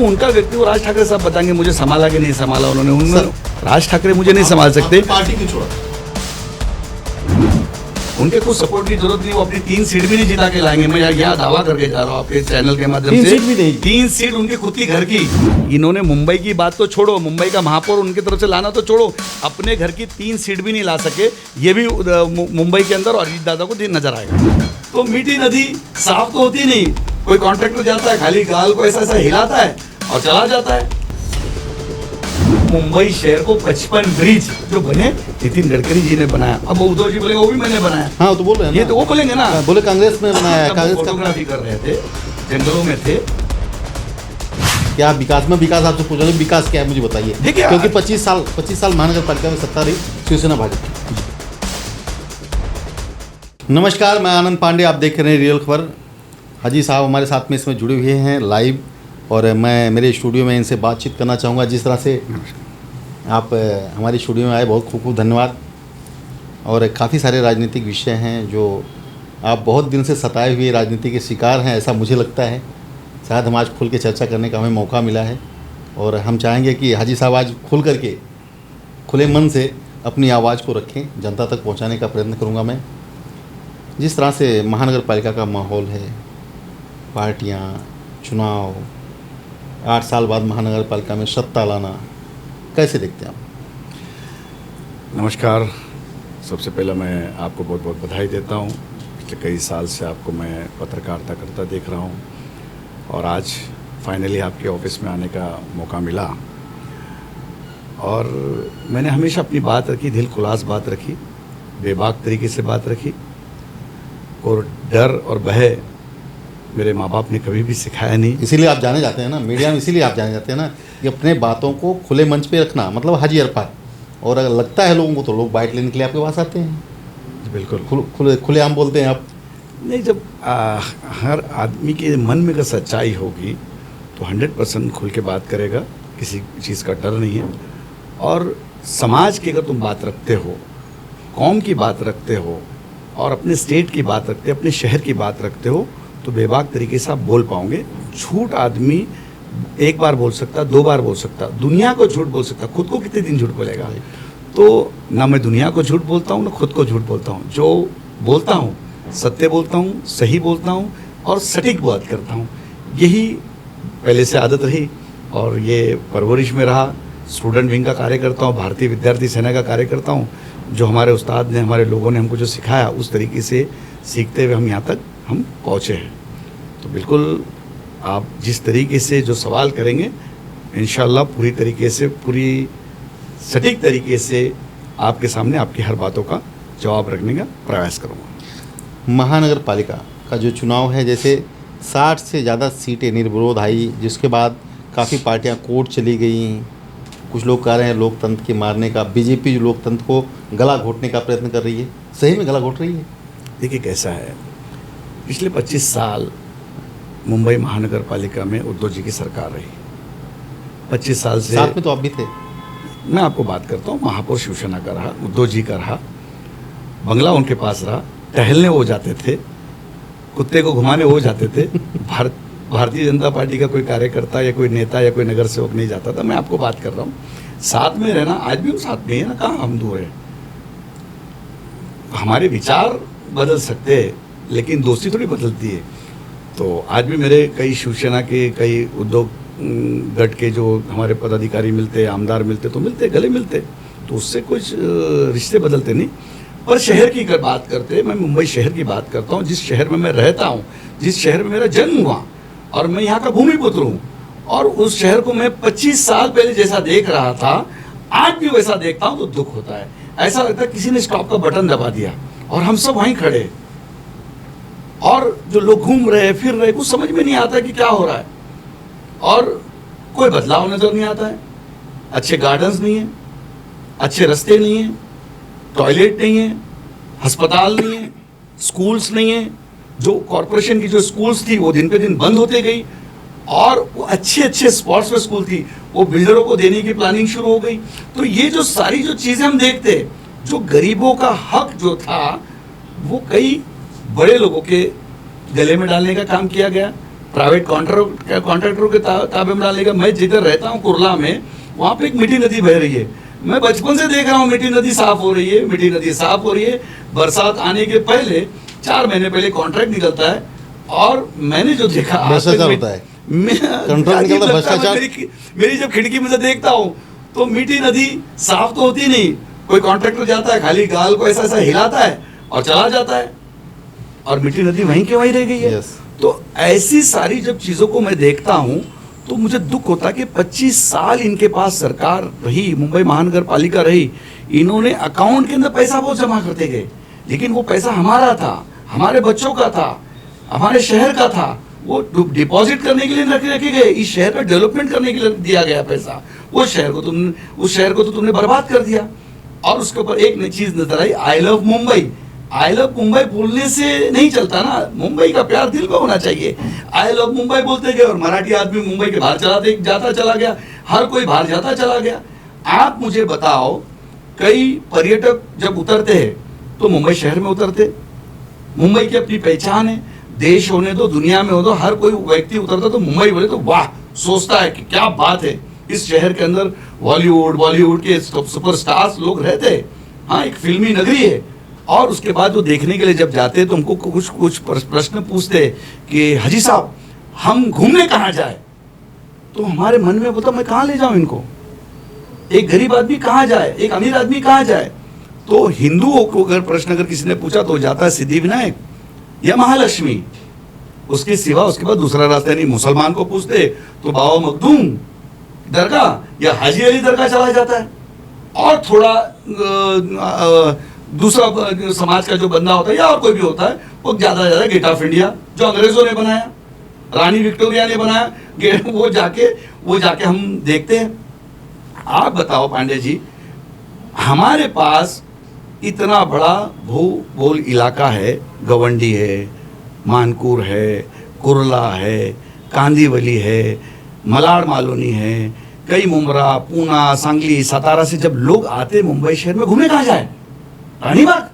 उनका व्यक्तित्व राज ठाकरे साहब बताएंगे, मुझे संभाला कि नहीं संभाला उन्होंने। राज ठाकरे मुझे नहीं संभाल सकते। पार्टी क्यों छोड़ा? उनके कुछ सपोर्ट की जरूरत नहीं, वो अपनी 3 सीट भी नहीं जिता के लाएंगे। मैं यहाँ दावा करके जा रहा हूँ आपके चैनल के माध्यम से, 3 सीट भी नहीं। 3 सीट उनकी खुद की घर की। इन्होंने मुंबई की बात तो छोड़ो, मुंबई का महापौर उनकी तरफ से लाना तो छोड़ो, अपने घर की 3 सीट भी नहीं ला सके। ये भी मुंबई के अंदर और अजीत दादा को दिन नजर आएगा। तो मीठी नदी साफ तो होती नहीं, कोई कॉन्ट्रैक्टर जाता है, खाली गाल को ऐसा ऐसा हिलाता है और चला जाता है। मुंबई शहर को 55 ब्रिज जो बने नितिन गडकरी जी ने बनाया। अब उद्धव जी बोलेंगे वो भी मैंने बनाया। हाँ तो बोल रहे हैं, ये तो वो बोलेंगे ना, बोले कांग्रेस में बनाया है, कांग्रेस का। फोटोग्राफी कर रहे थे, जंगलों में थे। क्या विकास में, विकास आपसे पूछ रहे हैं, विकास क्या है मुझे बताइए, क्योंकि 25 साल महानगर पालिका में सत्ता रही शिवसेना भाजपा। नमस्कार, मैं आनंद पांडे, आप देख रहे हैं रियल खबर। हाजी साहब हमारे साथ में इसमें जुड़े हुए हैं लाइव, और मैं मेरे स्टूडियो में इनसे बातचीत करना चाहूँगा। जिस तरह से आप हमारे स्टूडियो में आए, बहुत खूब खूब धन्यवाद। और काफ़ी सारे राजनीतिक विषय हैं जो आप बहुत दिन से सताए हुए राजनीति के शिकार हैं, ऐसा मुझे लगता है। शायद हम आज खुल के चर्चा करने का हमें मौका मिला है, और हम चाहेंगे कि हाजी साहब आज खुल करके खुले मन से अपनी आवाज़ को रखें, जनता तक पहुंचाने का प्रयत्न करूंगा मैं। जिस तरह से महानगर पालिका का माहौल है, पार्टियां, चुनाव, 8 साल बाद महानगर पालिका में सत्ता लाना, कैसे देखते हैं आप? नमस्कार, सबसे पहले मैं आपको बहुत बहुत बधाई देता हूँ। पिछले कई साल से आपको मैं पत्रकारिता करता देख रहा हूँ, और आज फाइनली आपके ऑफिस में आने का मौका मिला। और मैंने हमेशा अपनी बात रखी, दिल खुलास बात रखी, बेबाक तरीके से बात रखी, और डर और भय मेरे माँ बाप ने कभी भी सिखाया नहीं। इसीलिए आप जाने जाते हैं ना मीडिया में, इसीलिए आप जाने जाते हैं ना कि अपने बातों को खुले मंच पे रखना, मतलब हाजी अरफात। और अगर लगता है लोगों को तो लोग बाइट लेने के लिए आपके पास आते हैं। बिल्कुल खुले आम बोलते हैं आप। नहीं, जब हर आदमी के मन में अगर सच्चाई होगी तो 100% खुल के बात करेगा, किसी चीज़ का डर नहीं है। और समाज की अगर तुम बात रखते हो, कौम की बात रखते हो, और अपने स्टेट की बात रखते हो, अपने शहर की बात रखते हो, तो बेबाक तरीके से आप बोल पाओगे। झूठ आदमी एक बार बोल सकता, 2 बार बोल सकता, दुनिया को झूठ बोल सकता, खुद को कितने दिन झूठ बोलेगा? तो ना मैं दुनिया को झूठ बोलता हूँ, ना खुद को झूठ बोलता हूँ। जो बोलता हूँ सत्य बोलता हूँ, सही बोलता हूँ, और सटीक बात करता हूँ। यही पहले से आदत रही, और ये परवरिश में रहा। स्टूडेंट विंग का कार्य करता हूँ, भारतीय विद्यार्थी सेना का कार्य करता हूँ। जो हमारे उस्ताद ने, हमारे लोगों ने हमको जो सिखाया, उस तरीके से सीखते हुए हम यहाँ तक हम पहुँचे हैं। तो बिल्कुल आप जिस तरीके से जो सवाल करेंगे, इंशाल्लाह पूरी तरीके से, पूरी सटीक तरीके से आपके सामने आपकी हर बातों का जवाब रखने का प्रयास करूँगा। महानगर पालिका का जो चुनाव है, जैसे 60 से ज़्यादा सीटें निर्विरोध आई, जिसके बाद काफ़ी पार्टियां कोर्ट चली गई। कुछ लोग कह रहे हैं लोकतंत्र के मारने का, बीजेपी जो लोकतंत्र को गला घोटने का प्रयत्न कर रही है, सही में गला घोट रही है? देखिए कैसा है, पिछले 25 साल मुंबई महानगर पालिका में उद्धव जी की सरकार रही। 25 साल से साथ में तो आप भी थे। मैं आपको बात करता हूँ, महापौर शिवसेना का रहा, उद्धव जी का रहा, बंगला उनके पास रहा, टहलने वो जाते थे, कुत्ते को घुमाने वो जाते थे। भारतीय जनता पार्टी का कोई कार्यकर्ता या कोई नेता या कोई नगर सेवक नहीं जाता था। मैं आपको बात कर रहा हूँ, साथ में रहना, आज भी हम साथ में है ना, कहाँ हम दूर हैं। हमारे विचार बदल सकते हैं, लेकिन दोस्ती थोड़ी बदलती है। तो आज भी मेरे कई शिवसेना के, कई उद्योग गट के जो हमारे पदाधिकारी मिलते, आमदार मिलते, तो मिलते, गले मिलते, तो उससे कुछ रिश्ते बदलते नहीं। पर शहर की अगर बात करते, मैं मुंबई शहर की बात करता हूँ, जिस शहर में मैं रहता हूँ, जिस शहर में मेरा जन्म हुआ, और मैं यहाँ का भूमिपुत्र हूँ, और उस शहर को मैं 25 साल पहले जैसा देख रहा था, आज भी वैसा देखता हूँ तो दुख होता है। ऐसा लगता है किसी ने स्टॉप का बटन दबा दिया और हम सब वहीं खड़े, और जो लोग घूम रहे फिर रहे, कुछ समझ में नहीं आता कि क्या हो रहा है, और कोई बदलाव नजर नहीं आता है। अच्छे गार्डन्स नहीं है, अच्छे रास्ते नहीं है, टॉयलेट नहीं है, अस्पताल नहीं है, स्कूल्स नहीं है। जो कॉरपोरेशन की जो स्कूल्स थी वो दिन पे दिन बंद होते गई, और वो अच्छे स्पॉट्स पे स्कूल थी वो बिल्डरों को देने की प्लानिंग शुरू हो गई। तो ये जो सारी जो चीजें हम देखते, जो गरीबों का हक जो था, वो कई बड़े लोगों के गले में डालने का काम किया गया। प्राइवेट कॉन्ट्रैक्टरों के ताबे में डालने का। मैं जिधर रहता हूँ कुरला में, वहाँ पे एक मीठी नदी बह रही है। मैं बचपन से देख रहा हूँ मीठी नदी साफ हो रही है, मीठी नदी साफ हो रही है। बरसात आने के पहले 4 महीने पहले कॉन्ट्रैक्ट निकलता है, और मैंने जो देखा भ्रष्टाचार होता है, कंट्रैक्ट निकलता है, भ्रष्टाचार। मेरी जब खिड़की में से देखता हूँ तो मीठी नदी साफ तो होती नहीं, कोई कॉन्ट्रैक्टर जाता है खाली गाल को ऐसा ऐसा हिलाता है और चला जाता है, और मीठी नदी वहीं के वहीं रह गई है। तो ऐसी सारी जब चीजों को मैं देखता हूँ तो मुझे दुख होता है कि 25 साल इनके पास सरकार रही, मुंबई महानगर पालिका रही, इन्होंने अकाउंट के अंदर पैसा बहुत जमा करते गए, लेकिन वो पैसा हमारा था, हमारे बच्चों का था, हमारे शहर का था, वो डिपॉजिट करने के लिए रखे गए, इस शहर का डेवलपमेंट करने के लिए दिया गया पैसा। उस शहर को तो तुमने बर्बाद कर दिया। और उसके ऊपर एक चीज नजर आई, I love Mumbai. I love Mumbai बोलने से नहीं चलता ना, मुंबई का प्यार दिल में होना चाहिए। आई लव मुंबई बोलते गए और मराठी आदमी मुंबई के बाहर जाता चला गया, हर कोई बाहर जाता चला गया। आप मुझे बताओ, कई पर्यटक जब उतरते हैं तो मुंबई शहर में उतरते, मुंबई की अपनी पहचान है, देश होने दो, दुनिया में हो दो, हर कोई व्यक्ति उतरता तो मुंबई बोले तो वाह, सोचता है कि क्या बात है, इस शहर के अंदर बॉलीवुड के सुपरस्टार्स लोग रहते हैं, हाँ एक फिल्मी नगरी है। और उसके बाद वो देखने के लिए जब जाते तो हमको कुछ प्रश्न पूछते कि हाजी साहब हम घूमने कहाँ जाए, तो हमारे मन में बोलता मैं कहाँ ले जाऊं इनको, एक गरीब आदमी कहाँ जाए, एक अमीर आदमी कहाँ जाए। तो हिंदुओं को अगर प्रश्न अगर किसी ने पूछा तो जाता है सिद्धिविनायक या महालक्ष्मी, उसके सिवा उसके बाद दूसरा रास्ता नहीं। मुसलमान को पूछते तो बाबा मखदूम दरगाह या हाजी अली दरगाह चला जाता है। और थोड़ा दूसरा समाज का जो बंदा होता है या और कोई भी होता है, वो ज्यादा गेट ऑफ इंडिया जो अंग्रेजों ने बनाया, रानी विक्टोरिया ने बनाया, वो जाके हम देखते हैं। आप बताओ पांडे जी, हमारे पास इतना बड़ा भूगोल इलाका है, गवंडी है, मानकुर है, कुरला है, कांदीवली है, मलाड मालवनी है, कई मुमरा, पूना, सांगली, सातारा से जब लोग आते मुंबई शहर में घूमने कहाँ जाए, रानीबाग,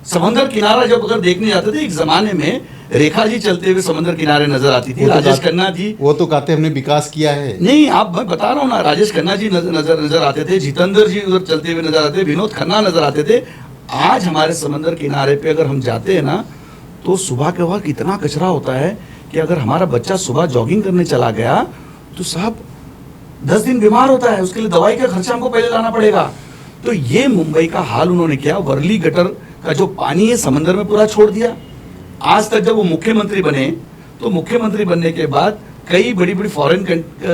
समंदर किनारा जब अगर देखने जाते थे, एक जमाने में रेखा जी चलते हुए समंदर किनारे नजर आती थी, राजेश खन्ना जी, वो तो कहते हमने विकास किया है। नहीं आप मैं बता रहा हूँ ना, राजेश खन्ना जी नजर आते थे, जितेंद्र जी उधर चलते हुए नजर आते, विनोद खन्ना नजर आते थे। आज हमारे समंदर किनारे पे अगर हम जाते हैं ना, तो सुबह के वक्त इतना कचरा होता है कि अगर हमारा बच्चा सुबह जॉगिंग करने चला गया तो साहब 10 दिन बीमार होता है, उसके लिए दवाई का खर्चा हमको पहले लाना पड़ेगा। तो ये मुंबई का हाल उन्होंने किया, वर्ली गटर का जो पानी है समंदर में पूरा छोड़ दिया। आज तक जब वो मुख्यमंत्री बने तो मुख्यमंत्री बनने के बाद कई बड़ी बड़ी फॉरेन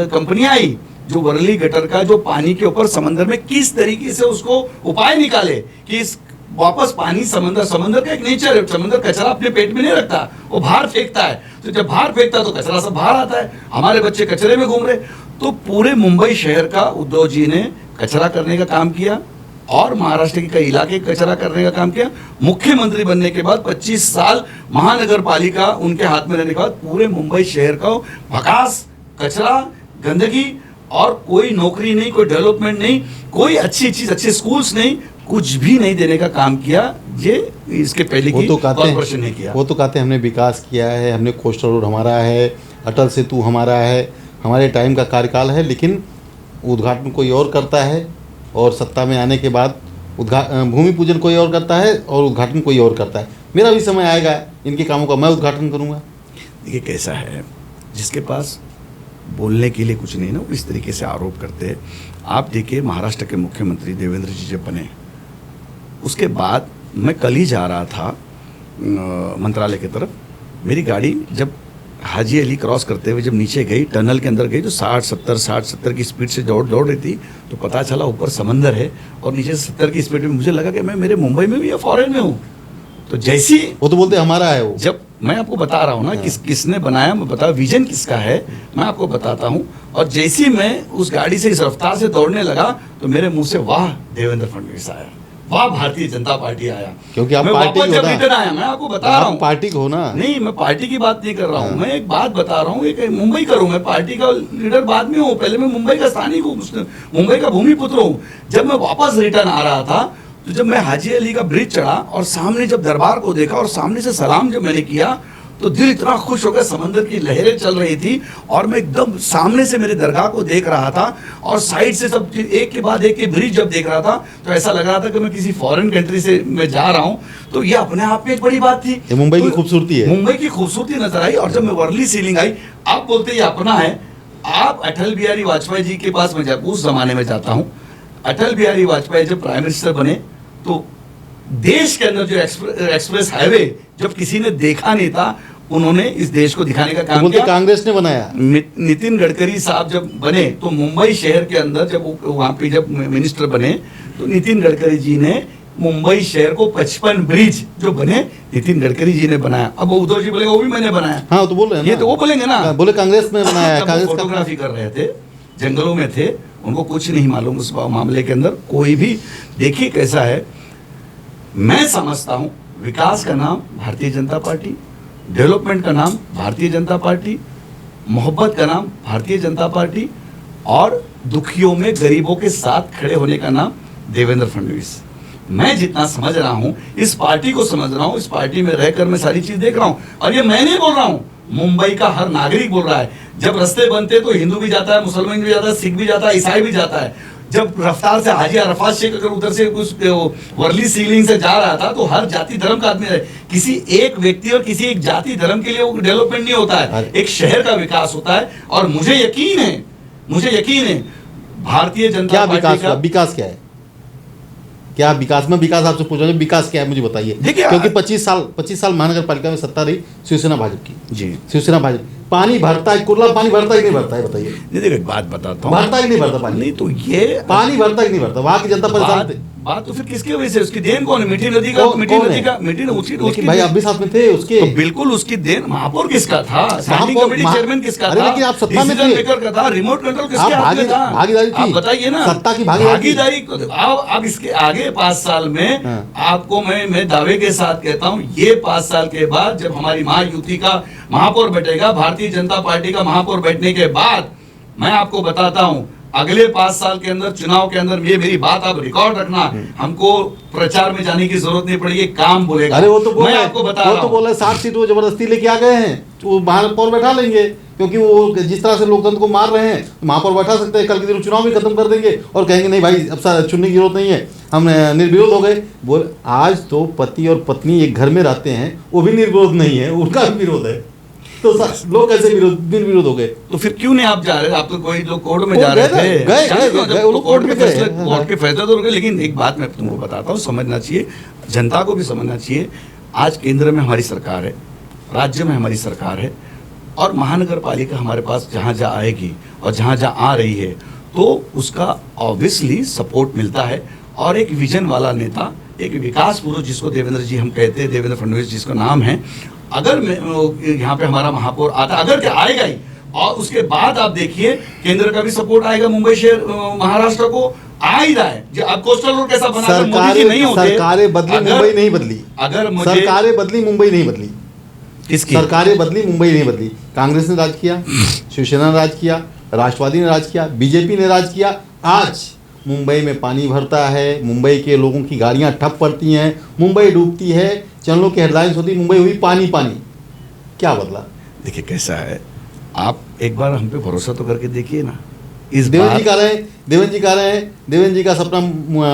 कंपनियां आई जो वर्ली गटर का जो पानी के ऊपर समंदर में किस तरीके से उसको उपाय निकाले कि इस वापस पानी समंदर का एक नेचर है, समंदर कचरा अपने पेट में नहीं रखता, वो बाहर फेंकता है। तो जब बाहर फेंकता है तो कचरा सब बाहर आता है, हमारे बच्चे कचरे में घूम रहे। तो पूरे मुंबई शहर का उद्धव जी ने कचरा करने का काम किया और महाराष्ट्र के कई इलाके कचरा करने का काम किया। मुख्यमंत्री बनने के बाद 25 साल महानगर पालिका उनके हाथ में रहने के बाद पूरे मुंबई शहर का भकास, कचरा, गंदगी और कोई नौकरी नहीं, कोई डेवलपमेंट नहीं, कोई अच्छी चीज, अच्छे स्कूल्स नहीं, कुछ भी नहीं देने का काम किया। ये इसके पहले की कॉर्पोरेशन ने किया। वो तो कहते हैं हमने विकास किया है, हमने कोस्टल रोड हमारा है, अटल सेतु हमारा है, हमारे टाइम का कार्यकाल है, लेकिन उद्घाटन कोई और करता है और सत्ता में आने के बाद भूमि पूजन कोई और करता है और उद्घाटन कोई और करता है। मेरा भी समय आएगा इनके कामों का, मैं उद्घाटन करूँगा। देखिए कैसा है, जिसके पास बोलने के लिए कुछ नहीं ना, वो इस तरीके से आरोप करते हैं। आप देखिए महाराष्ट्र के मुख्यमंत्री देवेंद्र जी जब बने, उसके बाद मैं कल ही जा रहा था मंत्रालय की तरफ, मेरी गाड़ी जब हाजी अली क्रॉस करते हुए जब नीचे गई, टनल के अंदर गई, तो 60-70 की स्पीड से दौड़ रही थी, तो पता चला ऊपर समंदर है और नीचे से 70 की स्पीड में मुझे लगा कि मैं मेरे मुंबई में भी या फॉरेन में हूँ। तो जैसी वो तो बोलते हमारा है, वो जब मैं आपको बता रहा हूँ ना किसने बनाया, मैं बता विजन किसका है मैं आपको बताता हूँ। और जैसी मैं उस गाड़ी से इस रफ्तार से दौड़ने लगा तो मेरे मुंह से वाह देवेंद्र फडणवीस आया, वाह भारतीय जनता पार्टी आया, क्योंकि आप मैं पार्टी वापस जब हो ना, रिटर्न आया, मैं आपको बता रहा हूँ पार्टी को ना, नहीं मैं पार्टी की बात नहीं कर रहा हूँ, मैं एक बात बता रहा हूँ, एक मुंबई का हूँ, मैं पार्टी का लीडर बाद में हूँ, पहले मैं मुंबई का स्थानिक हूँ, मुंबई का भूमि पुत्र हूँ। जब मैं वापस रिटर्न आ रहा था तो जब मैं हाजी अली का ब्रिज चढ़ा और सामने जब दरबार को देखा और सामने से सलाम जब मैंने किया तो दिल इतना खुश हो गया, समंदर की लहरें चल रही थी और मैं एकदम सामने से मेरे दरगाह को देख रहा था और साइड से सब एक के बाद एक के ब्रिज जब देख रहा था तो ऐसा लग रहा था कि मैं किसी फॉरेन कंट्री से मैं जा रहा हूँ। तो ये अपने आप में एक बड़ी बात थी, ये मुंबई की खूबसूरती है, मुंबई की खूबसूरती नजर आई। और जब मैं वर्ली सीलिंग आई, आप बोलते ये अपना है। आप अटल बिहारी वाजपेयी जी के पास मैं जब उस जमाने में जाता हूँ, अटल बिहारी वाजपेयी जब प्राइम मिनिस्टर बने तो देश के अंदर जो एक्सप्रेस हाईवे जब किसी ने देखा नहीं था, उन्होंने इस देश को दिखाने का काम किया। कांग्रेस ने बनाया। नितिन गडकरी साहब जब बने तो मुंबई शहर के अंदर जब वहां पे जब मिनिस्टर बने तो नितिन गडकरी जी ने मुंबई शहर को 55 ब्रिज जो बने नितिन गडकरी जी ने बनाया। अब उद्धव जी बोलेंगे वो भी मैंने बनाया। हाँ तो बोल रहे हैं ये तो वो बोलेंगे ना, बोले कांग्रेस में बनाया। कांग्रेस फोटोग्राफी कर रहे थे, जंगलों में थे, उनको कुछ नहीं मालूम उस मामले के अंदर कोई भी। देखिए कैसा है, मैं समझता हूं विकास का नाम भारतीय जनता पार्टी, डेवलपमेंट का नाम भारतीय जनता पार्टी, मोहब्बत का नाम भारतीय जनता पार्टी और दुखियों में गरीबों के साथ खड़े होने का नाम देवेंद्र फडणवीस। मैं जितना समझ रहा हूं इस पार्टी को समझ रहा हूं, इस पार्टी में रहकर मैं सारी चीज देख रहा हूं और ये मैं नहीं बोल रहा हूं, मुंबई का हर नागरिक बोल रहा है। जब रास्ते बनते तो हिंदू भी जाता है, मुसलमान भी जाता है, सिख भी जाता है, ईसाई भी जाता है। जब रफ्तार से हाजी अरफात शेख अगर उधर से कुछ वर्ली सीलिंग से जा रहा था तो हर जाति धर्म का आदमी है। किसी एक व्यक्ति और किसी एक जाति धर्म के लिए वो डेवलपमेंट नहीं होता है, एक शहर का विकास होता है। और मुझे यकीन है भारतीय जनता पार्टी का विकास क्या है, क्या विकास में विकास आपसे पूछ रहा हूं, विकास क्या है मुझे बताइए। क्योंकि 25 साल महानगर पालिका में सत्ता रही शिवसेना भाजपा की। जी शिवसेना भाजपा, पानी भरता है, कुर्ला पानी भरता है कि नहीं भरता है बताइए। देखिए एक बात बताता हूँ, भरता है कि नहीं भरता पानी? नहीं तो ये पानी भरता है कि नहीं भरता, वहां की जनता परेशान। बात तो फिर किसकी वजह से, उसकी देन कौन है? मीठी नदी का, उसकी भाई आप भी साथ में थे उसके, तो बिल्कुल उसकी देन। महापौर किसका था? स्टैंडिंग कमेटी चेयरमैन किसका था? लेकिन आप सत्ता में थे, मेकर का था, रिमोट कंट्रोल किसके हाथ में था? भागीदारी थी, आप बताइए ना, सत्ता की भागीदारी। अब इसके आगे 5 साल में आपको मैं दावे के साथ कहता हूं, ये 5 साल के बाद जब हमारी महायुति का महापौर बैठेगा, भारतीय जनता पार्टी का महापौर बैठने के बाद मैं आपको बताता हूं अगले 5 साल के अंदर चुनाव के अंदर, ये मेरी बात आप रिकॉर्ड रखना, हमको प्रचार में जाने की जरूरत नहीं पड़ेगी, काम बोलेगा। अरे वो तो मैं आपको बता रहा हूं, 60 सीट वो जबरदस्ती लेके आ गए हैं, तो महापौर बैठा लेंगे, क्योंकि वो जिस तरह से लोकतंत्र को मार रहे हैं महापौर बैठा सकते हैं। कल के दिन चुनाव भी खत्म कर देंगे और कहेंगे नहीं भाई अब चुनने की जरूरत नहीं है, हम निर्विरोध हो गए। बोल आज तो पति और पत्नी एक घर में रहते हैं, वो भी निर्विरोध नहीं है, उनका भी विरोध है, तो लोग कैसे निर्विरोध हो गए? तो फिर क्यों नहीं आप जा रहे? आप तो कोई लोग कोर्ट में जा रहे थे, कोर्ट के फैसले तो रुके। लेकिन एक बात मैं तुमको बताता हूँ, समझना चाहिए, जनता को भी समझना चाहिए। आज केंद्र में हमारी सरकार है, राज्य में हमारी सरकार है और महानगर पालिका हमारे पास जहाँ जहाँ आएगी और जहाँ जहाँ आ रही है तो उसका ऑब्वियसली सपोर्ट मिलता है। और एक विजन वाला नेता, एक विकास पुरुष जिसको देवेंद्र जी हम कहते हैं, देवेंद्र फडणवीस जिसका नाम है, अगर यहाँ पे हमारा महापौर आता, अगर क्या आएगा ही, और उसके बाद आप देखिए केंद्र का भी सपोर्ट आएगा, मुंबई शहर महाराष्ट्र को आ ही रहा है। अब कोस्टल रोड कैसा बना, मोदी जी नहीं होते, सरकारें बदली मुंबई नहीं बदली, अगर सरकारें बदली मुंबई नहीं बदली, किसकी सरकारें बदली मुंबई नहीं बदली। कांग्रेस ने राज किया, शिवसेना ने राज किया, राष्ट्रवादी ने राज किया, बीजेपी ने राज किया। आज मुंबई में पानी भरता है, मुंबई के लोगों की गाड़ियां ठप पड़ती हैं, मुंबई डूबती है, चैनलों की हेडलाइंस होती, मुंबई हुई पानी पानी। क्या बदला? देखिए कैसा है, आप एक बार हम पे भरोसा तो करके देखिए ना। देवेंद्र जी कह रहे हैं, देवेंद्र जी का सपना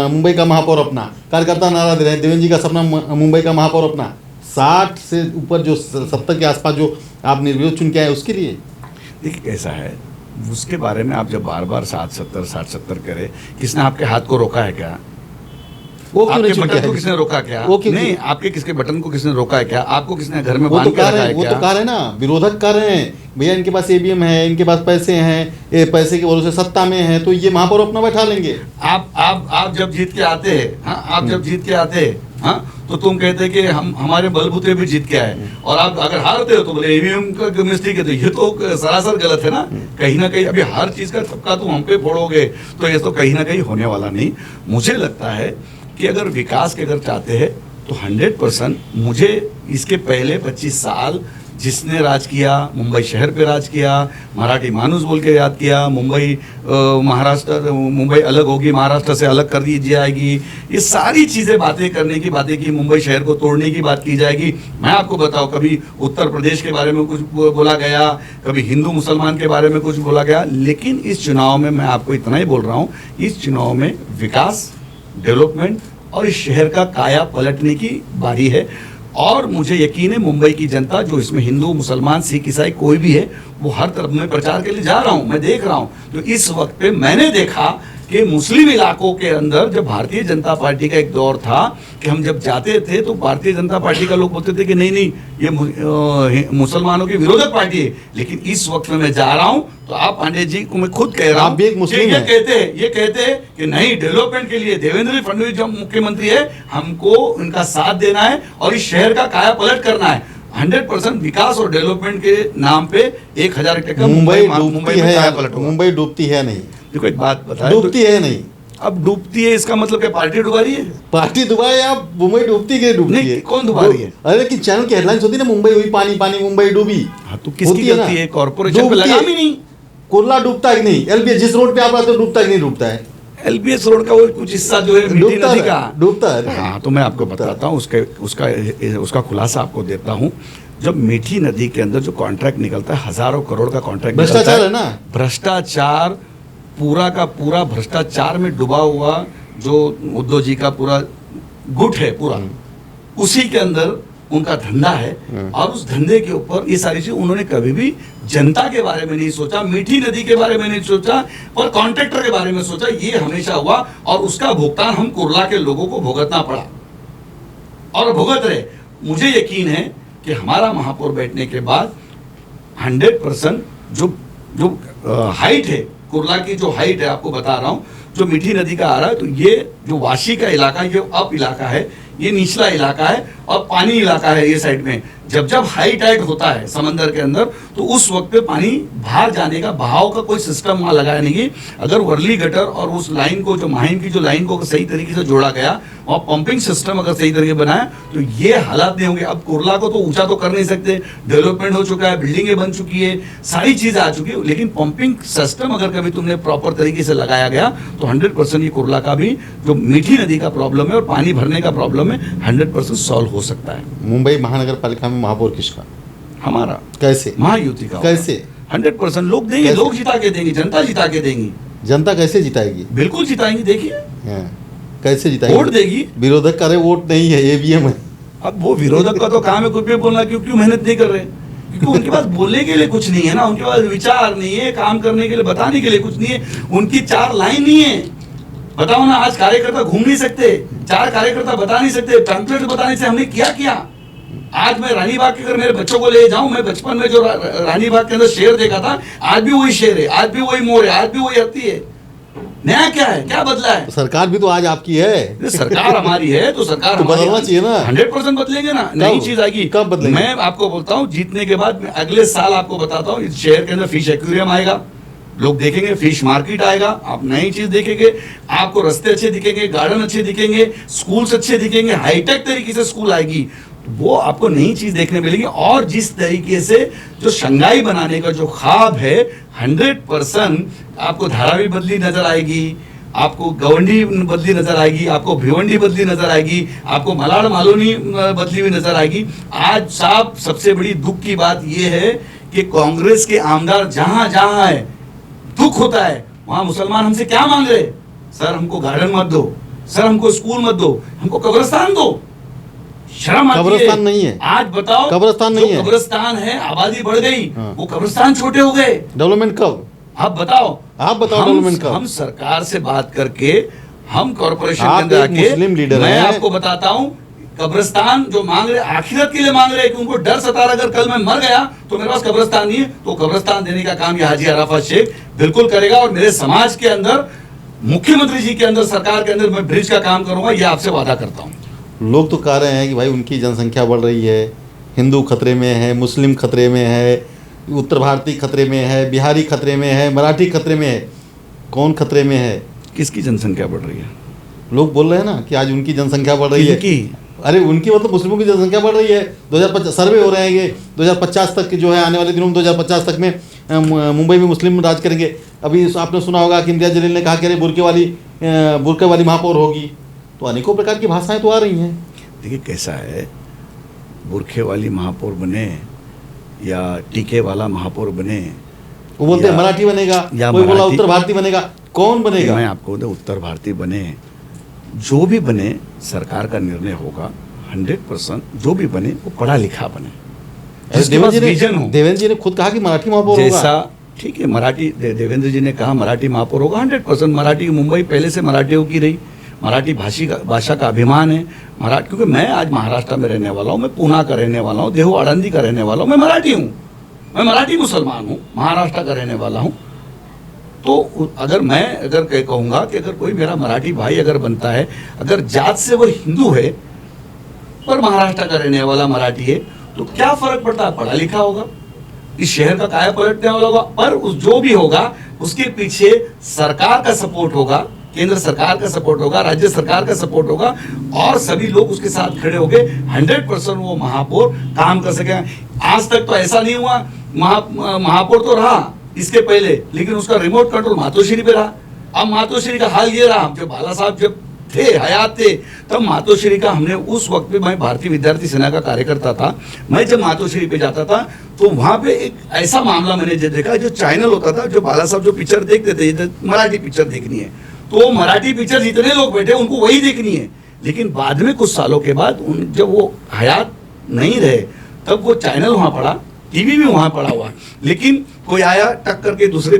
मुंबई का महापौर अपना, कार्यकर्ता नारा दे रहे हैं देवेंद्र जी का सपना मुंबई का महापौर अपना। 60 से ऊपर जो 70 के आसपास जो आप निर्विरोध चुन के आए उसके लिए। देखिए कैसा है, उसके बारे में आप जब बार बार 60-70 करे, किसने आपके हाथ को रोका है क्या? वो क्यों नहीं बटन को किसने रोका क्या? वो क्यों नहीं, आपके किसके बटन को किसने रोका है क्या? आपको किसने घर में बांध के रखा है क्या? वो तो कह रहे हैं ना, विरोधक कर रहे हैं भैया इनके पास ईवीएम है, इनके पास पैसे हैं, ये पैसे के भरोसे सत्ता में है, तो ये महापौर अपना बैठा लेंगे। आप जब जीत के आते हैं, हाँ, आप जब जीत के आते हैं, हाँ, तो तुम कहते हैं कि हम हमारे बलबूते भी जीत के आए, और आप अगर हारते हो तो बोले ईवीएम का मिस्टेक है। तो ये तो सरासर गलत है ना, कहीं ना कहीं। अभी हर चीज का थपका तुम हम पे फोड़ोगे तो ये तो कहीं ना कहीं होने वाला नहीं। मुझे लगता है कि अगर विकास के अगर चाहते हैं तो 100% मुझे इसके पहले 25 साल जिसने राज किया, मुंबई शहर पे राज किया, मराठी मानुस बोल के याद किया, मुंबई महाराष्ट्र, मुंबई अलग होगी, महाराष्ट्र से अलग कर दी जाएगी, ये सारी चीज़ें बातें करने की बातें की, मुंबई शहर को तोड़ने की बात की जाएगी। मैं आपको बताऊं, कभी उत्तर प्रदेश के बारे में कुछ बोला गया, कभी हिंदू मुसलमान के बारे में कुछ बोला गया, लेकिन इस चुनाव में मैं आपको इतना ही बोल रहा हूँ, इस चुनाव में विकास, डेवलपमेंट और इस शहर का काया पलटने की बारी है। और मुझे यकीन है मुंबई की जनता, जो इसमें हिंदू मुसलमान सिख ईसाई कोई भी है, वो हर तरफ में प्रचार के लिए जा रहा हूँ, मैं देख रहा हूँ। तो इस वक्त पे मैंने देखा कि मुस्लिम इलाकों के अंदर जब भारतीय जनता पार्टी का एक दौर था कि हम जब जाते थे तो भारतीय जनता पार्टी का लोग बोलते थे कि नहीं नहीं ये मुसलमानों की विरोधक पार्टी है, लेकिन इस वक्त में मैं जा रहा हूं तो आप पांडे जी को मैं खुद कह रहा हूं, आप भी एक मुस्लिम ये कहते हैं कि नहीं, डेवलपमेंट के लिए देवेंद्र फडणवीस जो मुख्यमंत्री है, हमको उनका साथ देना है और इस शहर का काया पलट करना है। 100% विकास और डेवलपमेंट के नाम पे 1000 टका मुंबई में काया पलट होगा। मुंबई डूबती है नहीं, देखो एक बात बताएं, डूबती है नहीं। अब डूबती है इसका मतलब क्या पार्टी डुबा रही है? पार्टी डुबा है, आप मुंबई डूबती है, डूबती नहीं, है, कौन डुबा रही है? अरे लेकिन चैनल की हेडलाइंस होती है ना, मुंबई हुई पानी पानी, मुंबई डूबी। हाँ, तो किसकी होती है गलती ना? है? कॉर्पोरेशन पे डूबती लगा है। भी नहीं। कुर्ला डूबता है कि नहीं? एलबीएस जिस रोड पे आप आते हो डूबता है कि नहीं डूबता है? एलबीएस रोड का वो कुछ हिस्सा जो है मीठी डूबता नदी है, का डूबता है। हाँ, तो मैं आपको बताता हूँ उसका खुलासा आपको देता हूँ। जब मीठी नदी के अंदर जो कॉन्ट्रैक्ट निकलता है, हजारों करोड़ का कॉन्ट्रैक्ट निकलता भ्रष्टाचार है ना? भ्रष्टाचार, पूरा का पूरा भ्रष्टाचार में डूबा हुआ जो उद्धव जी का पूरा गुट है पूरा, उसी के अंदर उनका धंधा है। और उस धंधे के ऊपर ये सारी चीज उन्होंने कभी भी जनता के बारे में नहीं सोचा, मीठी नदी के बारे में नहीं सोचा और कॉन्ट्रैक्टर के बारे में सोचा। ये हमेशा हुआ और उसका भुगतान हम कुर्ला के लोगों को भुगतना पड़ा और भुगत रहे। मुझे यकीन है कि हमारा महापौर बैठने के बाद 100% जो हाइट है, कुर्ला की जो हाइट है, आपको बता रहा हूं, जो मीठी नदी का आ रहा है, तो ये जो वाशी का इलाका, ये अप इलाका है, ये निचला इलाका है और पानी इलाका है ये साइड में। जब जब हाई टाइड होता है समंदर के अंदर, तो उस वक्त पे पानी बाहर जाने का, बहाव का कोई सिस्टम वहां लगाया नहीं। अगर वर्ली गटर और उस लाइन को, जो माहिम की जो लाइन को सही तरीके से जोड़ा गया और पंपिंग सिस्टम अगर सही तरीके बनाया, तो ये हालात नहीं होंगे। अब कुर्ला को तो ऊंचा तो कर नहीं सकते, डेवलपमेंट हो चुका है, बिल्डिंगें बन चुकी है, सारी चीजें आ चुकी है, लेकिन पंपिंग सिस्टम अगर कभी तुमने प्रॉपर तरीके से लगाया गया तो 100% ये कुर्ला का भी जो मीठी नदी का प्रॉब्लम है और पानी भरने का प्रॉब्लम है 100% सॉल्व हो सकता है। मुंबई महानगर पालिका में महापौर किसका? हमारा। कैसे? महायुति का। कैसे? 100% लोग देंगे, लोग जिता के देंगे, जनता जिता के देंगी। जनता कैसे जिताएगी? बिल्कुल जिताएंगी, देखिए। हाँ, कैसे जिताएगी? वोट देगी। विरोधक का वोट नहीं है, ईवीएम है। अब वो विरोधक का तो काम है कुछ भी बोलना, क्यों मेहनत नहीं कर रहे? क्योंकि उनके पास बोलने के लिए कुछ नहीं है ना, उनके पास विचार नहीं है, काम करने के लिए, बताने के लिए कुछ नहीं है, उनकी 4 लाइन नहीं है। बताओ ना, आज कार्यकर्ता घूम नहीं सकते, 4 कार्यकर्ता बता नहीं सकते, पैम्फलेट बताने से हमने क्या। आज मैं रानी बाग के अगर मेरे बच्चों को ले जाऊं, मैं बचपन में जो रानी बाग के अंदर शेर देखा था, आज भी वही शेर है, आज भी वही मोर है, आज भी वही हत्ती है। नया क्या है, क्या बदला है? सरकार भी तो आज आपकी है। सरकार हमारी है तो सरकार तो बदलना चाहिए ना। 100% बदलेंगे ना, नई चीज आएगी। कब बदलेंगे? मैं आपको बोलता हूँ, जीतने के बाद अगले साल आपको बताता हूँ, इस शहर के अंदर फिश एक्वेरियम आएगा, लोग देखेंगे, फिश मार्केट आएगा, आप नई चीज देखेंगे, आपको रास्ते अच्छे दिखेंगे, गार्डन अच्छे दिखेंगे, स्कूल्स अच्छे दिखेंगे, हाईटेक तरीके से स्कूल आएगी, वो आपको नई चीज देखने मिलेगी। और जिस तरीके से जो शंघाई बनाने का जो ख्वाब है, 100% आपको धारावी बदली नजर आएगी, आपको गवंडी बदली नजर आएगी, आपको भिवंडी बदली नजर आएगी, आपको मलाड़ मालोनी बदली हुई नजर आएगी। आज साहब सबसे बड़ी दुख की बात यह है कि कांग्रेस के आमदार जहां जहां है, दुख होता है, वहां मुसलमान हमसे क्या मांग रहे? सर हमको गार्डन मत दो, सर हमको स्कूल मत दो, हमको कब्रिस्तान दो। शर्म आती है? कब्रिस्तान नहीं है। आज बताओ, कब्रिस्तान नहीं है। कब्रिस्तान है, आबादी बढ़ गई, हाँ। वो कब्रिस्तान छोटे हो गए। डेवलपमेंट कब? आप बताओ डेवलपमेंट कब? हम सरकार से बात करके, हम कॉर्पोरेशन के आप अंदर एक मुस्लिम आके, लीडर मैं हैं। आपको बताता हूं, कब्रिस्तान जो मांग रहे, आखिरत के लिए मांग रहे हैं कि उनको डर सता रहा, अगर कल मैं मर गया तो मेरे पास कब्रिस्तान नहीं है, तो कब्रिस्तान देने का काम ये हाजी अराफत शेख बिल्कुल करेगा। और मेरे समाज के अंदर, मुख्यमंत्री जी के अंदर, सरकार के अंदर मैं ब्रिज का काम करूंगा, ये आपसे वादा करता हूं। लोग तो कह रहे हैं कि भाई उनकी जनसंख्या बढ़ रही है, हिंदू खतरे में है, मुस्लिम खतरे में है, उत्तर भारतीय खतरे में है, बिहारी खतरे में है, मराठी खतरे में है। कौन खतरे में है? किसकी जनसंख्या बढ़ रही है? लोग बोल रहे हैं ना कि आज उनकी जनसंख्या बढ़ रही है। इनकी अरे उनकी मतलब मुस्लिमों की जनसंख्या बढ़ रही है। 2050 सर्वे हो रहे हैं ये 2050 तक के जो है, आने वाले दिनों में 2050 तक में मुंबई में मुस्लिम राज करेंगे। अभी आपने सुना होगा कि इंदिरा जलील ने कहा कि अरे बुर्के वाली महापौर होगी। तो अनेकों प्रकार की भाषाएं तो आ रही हैं। देखिए कैसा है, बुरखे वाली महापौर बने या टीके वाला महापौर बने, वो बोलते हैं या- मराठी बनेगा, या कोई बोला मराठी- उत्तर भारतीय बनेगा। कौन बनेगा? मैं आपको बोलता हूं, उत्तर भारतीय बने, जो भी बने सरकार का निर्णय होगा। 100% जो भी बने वो पढ़ा लिखा बने, जिसके पास विजन हो। देवेंद्र जी ने खुद कहा कि मराठी महापौर होगा। जैसा ठीक है, मराठी देवेंद्र जी ने कहा मराठी महापौर होगा। 100% मराठी, मुंबई पहले से मराठियों की रही, मराठी भाषा का अभिमान है। मराठी, क्योंकि मैं आज महाराष्ट्र में रहने वाला हूँ, मैं पूना का रहने वाला हूँ, देहू आड़ंदी का रहने वाला हूँ, मैं मराठी हूँ, मैं मराठी मुसलमान हूँ, महाराष्ट्र का रहने वाला हूँ। तो अगर मैं कहूँगा कि अगर कोई मेरा मराठी भाई अगर बनता है, अगर जात से वो हिंदू है पर महाराष्ट्र का रहने वाला मराठी है, तो क्या फर्क पड़ता है? पढ़ा लिखा होगा, इस शहर का काया पलटने वाला होगा, पर जो भी होगा उसके पीछे सरकार का सपोर्ट होगा, केंद्र सरकार का सपोर्ट होगा, राज्य सरकार का सपोर्ट होगा, और सभी लोग उसके साथ खड़े होंगे। 100% वो महापौर काम कर सके। आज तक तो ऐसा नहीं हुआ, महापौर तो रहा इसके पहले, लेकिन उसका रिमोट कंट्रोल मातोश्री पे रहा। अब मातोश्री का हाल ये रहा, जब बाला साहब जब थे, हयात थे, तब मातोश्री का हमने उस वक्त पे, मैं भारतीय विद्यार्थी सेना का कार्यकर्ता था, मैं जब मातोश्री पे जाता था तो वहां पे एक ऐसा मामला मैंने देखा, जो चैनल होता था, जो बाला साहब जो पिक्चर देखते थे, मराठी पिक्चर देखनी है तो मराठी पिक्चर जितने लोग बैठे उनको वही देखनी है। लेकिन बाद में कुछ सालों के बाद जब वो हयात नहीं रहे, तब वो चैनल वहां पड़ा, टीवी भी वहां पड़ा हुआ, लेकिन कोई आया टक करके दूसरे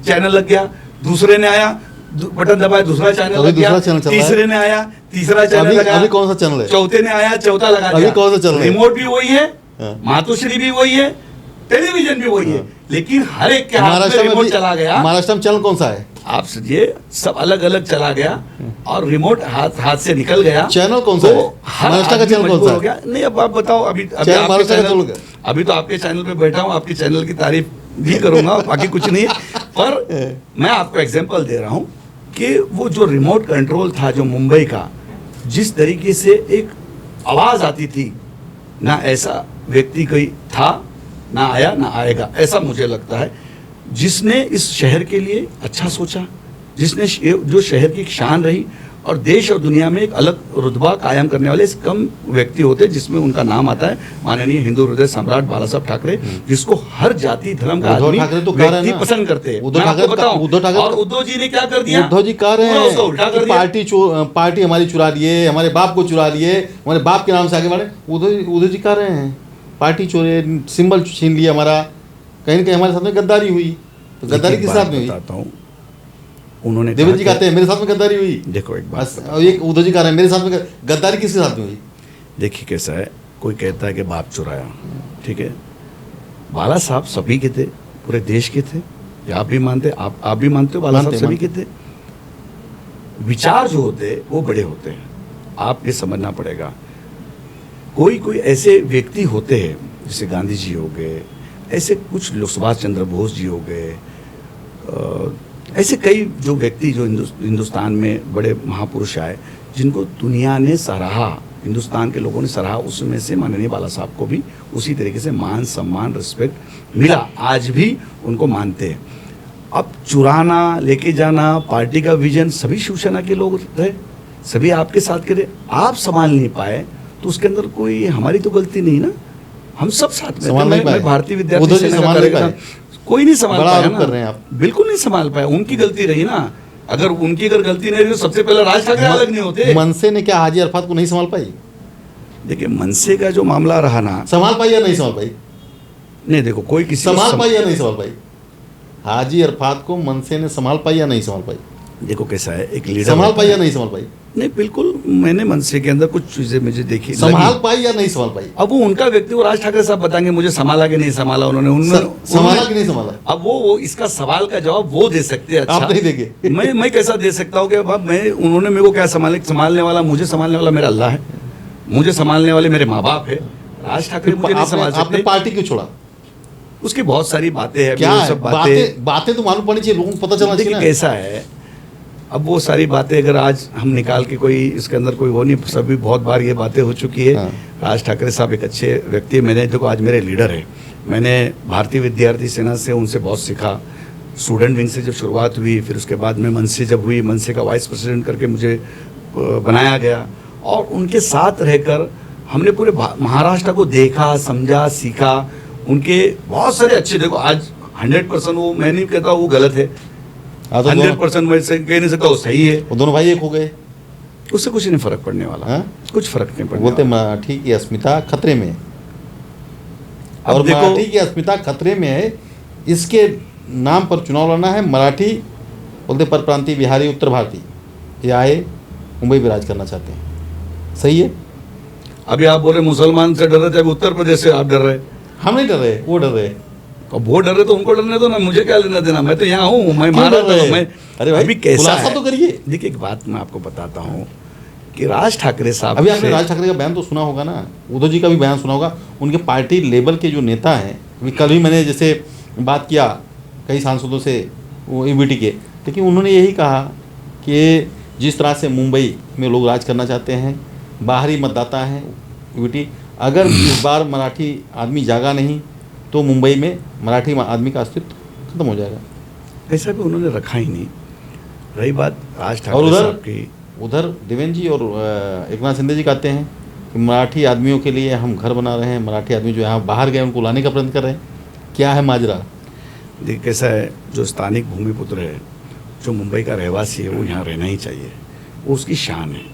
चैनल लग गया, दूसरे ने आया बटन दबाया दूसरा चैनल लग गया, तीसरे ने आया तीसरा चैनल लगा, अभी कौन सा चैनल है? चौथे ने आया चौथा लगा अभी दिया। कौन सा चैनल है? रिमोट भी वही है, हाँ। मातोश्री भी वही है, टेलीविजन भी वही है, लेकिन हर एक के हाथ में रिमोट चला गया। महाराष्ट्र में चैनल कौन सा है? आप ये सब अलग अलग चला गया और रिमोट हाथ से निकल गया। चैनल कौन सा तो है? हर महाराष्ट्र का आदमी चैनल कौन मजबूर सा हो है? गया। नहीं, अब आप बताओ, अभी चैनल आपके महाराष्ट्र का चैनल, चैनल अभी तो आपके चैनल पे बैठा हूँ, आपके चैनल की तारीफ भी करूंगा, बाकी कुछ नहीं है। पर मैं आपको एग्जांपल दे रहा हूँ कि वो जो रिमोट कंट्रोल था जो मुंबई का, जिस तरीके से एक आवाज आती थी, ना ऐसा व्यक्ति कोई था, ना आया ना आएगा, ऐसा मुझे लगता है। जिसने इस शहर के लिए अच्छा सोचा, जिसने जो शहर की एक शान रही, और देश और दुनिया में एक अलग रुतबा कायम करने वाले कम व्यक्ति होते जिसमें उनका नाम आता है, माननीय हिंदू हृदय सम्राट बाला साहब ठाकरे, जिसको हर जाति धर्म का उद्धव आदमी ठाकरे तो कह रहे हैं व्यक्ति ना, पसंद करते हैं। उद्धव मैं आपको ठाकरे- बताऊं, उद्धव ठाकरे- और उद्धव जी ने क्या कर दिया? उद्धव जी कह रहे पूरा उसका हैं उल्टा कर कि दिया। पार्टी हमारी चुरा लिए, हमारे बाप को चुरा लिए, हमारे बाप के नाम से आगे बढ़े। उद्धव जी कह रहे हैं पार्टी चोरे, सिंबल छीन लिया हमारा, कहीं ना कहीं हमारे साथ में गद्दारी हुई। तो गद्दारी किस साथ में हुई? बताता हूँ, उन्होंने देवेंद्र जी कहते हैं मेरे साथ में गद्दारी हुई। देखो एक बात बस, और ये उद्धव जी कह रहे हैं मेरे साथ में गद्दारी किसके साथ में हुई? देखिए कैसा है, कोई कहता है कि बाप चुराया, ठीक है, बाला साहब सभी के थे, पूरे देश के थे, ये आप भी मानते, आप भी मानते हो, बाला साहब सभी के थे। विचार जो होते हैं वो बड़े होते हैं, आप ये समझना पड़ेगा। कोई ऐसे व्यक्ति होते हैं, जैसे गांधी जी हो गए, ऐसे कुछ लोग, सुभाष चंद्र बोस जी हो गए, ऐसे कई जो व्यक्ति जो हिंदुस्तान में बड़े महापुरुष आए, जिनको दुनिया ने सराहा, हिंदुस्तान के लोगों ने सराहा, उसमें से माननीय बाला साहब को भी उसी तरीके से मान सम्मान रिस्पेक्ट मिला, आज भी उनको मानते हैं। अब चुराना, लेके जाना, पार्टी का विजन सभी शिवसेना के लोग रहे, सभी आपके साथ के रहे, आप संभाल नहीं पाए तो उसके अंदर कोई हमारी तो गलती नहीं ना, हम सब साथ में थे। मैं भारतीय विद्यार्थी सेना का कार्यकर्ता, कोई नहीं संभाल पाया ना, कर रहे हैं आप। बिल्कुल नहीं संभाल पाया, उनकी गलती रही ना। अगर उनकी गलती नहीं रही तो सबसे पहले राज ठाकरे अलग नहीं होते। मनसे ने क्या हाजी अरफात को नहीं संभाल पाई? देखिए मनसे का जो मामला रहा ना, संभाल पाई या नहीं संभाल पाई? नहीं देखो, कोई किसी को संभाल पाई या नहीं संभाल पाई? हाजी अरफात को मनसे ने संभाल पाई या नहीं संभाल पाई? देखो कैसा है, एक लीडर संभाल पाई या नहीं संभाल पाई? नहीं, बिल्कुल, मैंने मनसे के अंदर कुछ चीजें मुझे देखी, संभाल पाई या नहीं संभाल पाई? अब वो उनका व्यक्ति, वो राज ठाकरे साहब बताएंगे मुझे संभाला कि नहीं संभाला उन्होंने। संभाला कि नहीं संभाला? अब वो इसका सवाल का जवाब वो दे सकते हैं। अच्छा, आप नहीं देंगे? मैं कैसा दे सकता हूँ कि उन्होंने मेरे को क्या संभालने वाला, मुझे संभालने वाला मेरा अल्लाह है, मुझे संभालने वाले मेरे माँ बाप है। राज ठाकरे मुझे नहीं संभाल सकते। आपने पार्टी क्यों छोड़ा? उसकी बहुत सारी बातें हैं, क्या वो है? सब बातें तो मालूम पड़नी चाहिए, लोगों को पता चलना चाहिए ना। कैसा है, अब वो सारी बातें अगर आज हम निकाल के कोई इसके अंदर कोई वो नहीं, सभी बहुत बार ये बातें हो चुकी है। हाँ। राज ठाकरे साहब एक अच्छे व्यक्ति है। मैंने देखो आज मेरे लीडर है, मैंने भारतीय विद्यार्थी सेना से उनसे बहुत सीखा। स्टूडेंट विंग से जब शुरुआत हुई, फिर उसके बाद में मनसे जब हुई, मनसे का वाइस प्रेसिडेंट करके मुझे बनाया गया, और उनके साथ रहकर हमने पूरे महाराष्ट्र को देखा, समझा, सीखा। उनके बहुत सारे अच्छे, देखो आज 100% वो मैं नहीं कहता वो गलत है, 100% मैं कह नहीं सकता वो सही है। वो दोनों भाई एक हो गए, उससे कुछ नहीं फर्क पड़ने वाला। हाँ? कुछ फर्क नहीं पड़ने बोलते वाला। मराठी की अस्मिता खतरे में है। अब और देखो- मराठी की अस्मिता खतरे में है, इसके नाम पर चुनाव लड़ना है। मराठी बोलते परप्रांतीय, बिहारी, उत्तर भारतीय, ये आए मुंबई में राज करना चाहते हैं। सही है। अभी आप बोले मुसलमान से डर रहे थे, अभी उत्तर प्रदेश से आप डर रहे। हम नहीं डर रहे, वो डर रहे। अब वो डर रहे तो उनको डरने दो ना, मुझे क्या लेना देना। मैं तो यहाँ हूँ, मैं क्यों मारा डर रहे? तो मैं। अरे भाई, अभी कैसा खुलासा है तो करिए। देखिए एक बात मैं आपको बताता हूँ कि राज ठाकरे साहब अभी आपने से- राज ठाकरे का बयान तो सुना होगा ना, उद्धव जी का भी बयान सुना होगा। उनके पार्टी लेवल के जो नेता हैं, अभी कल भी मैंने जैसे बात किया कई सांसदों से, वो ईवीटी के, लेकिन उन्होंने यही कहा कि जिस तरह से मुंबई में लोग राज करना चाहते हैं, बाहरी मतदाता हैं ईवीटी, अगर इस बार मराठी आदमी जागा नहीं तो मुंबई में मराठी आदमी का अस्तित्व खत्म हो जाएगा। ऐसा भी उन्होंने रखा ही नहीं। रही बात राज और ठाकरे साहब की, उधर देवेंद्र जी और एकनाथ शिंदे जी कहते हैं कि मराठी आदमियों के लिए हम घर बना रहे हैं, मराठी आदमी जो यहाँ बाहर गए उनको लाने का प्रयत्न कर रहे हैं। क्या है माजरा? देखिए कैसा है, जो स्थानिक भूमिपुत्र है, जो मुंबई का रहवासी है, वो यहाँ रहना ही चाहिए, वो उसकी शान है।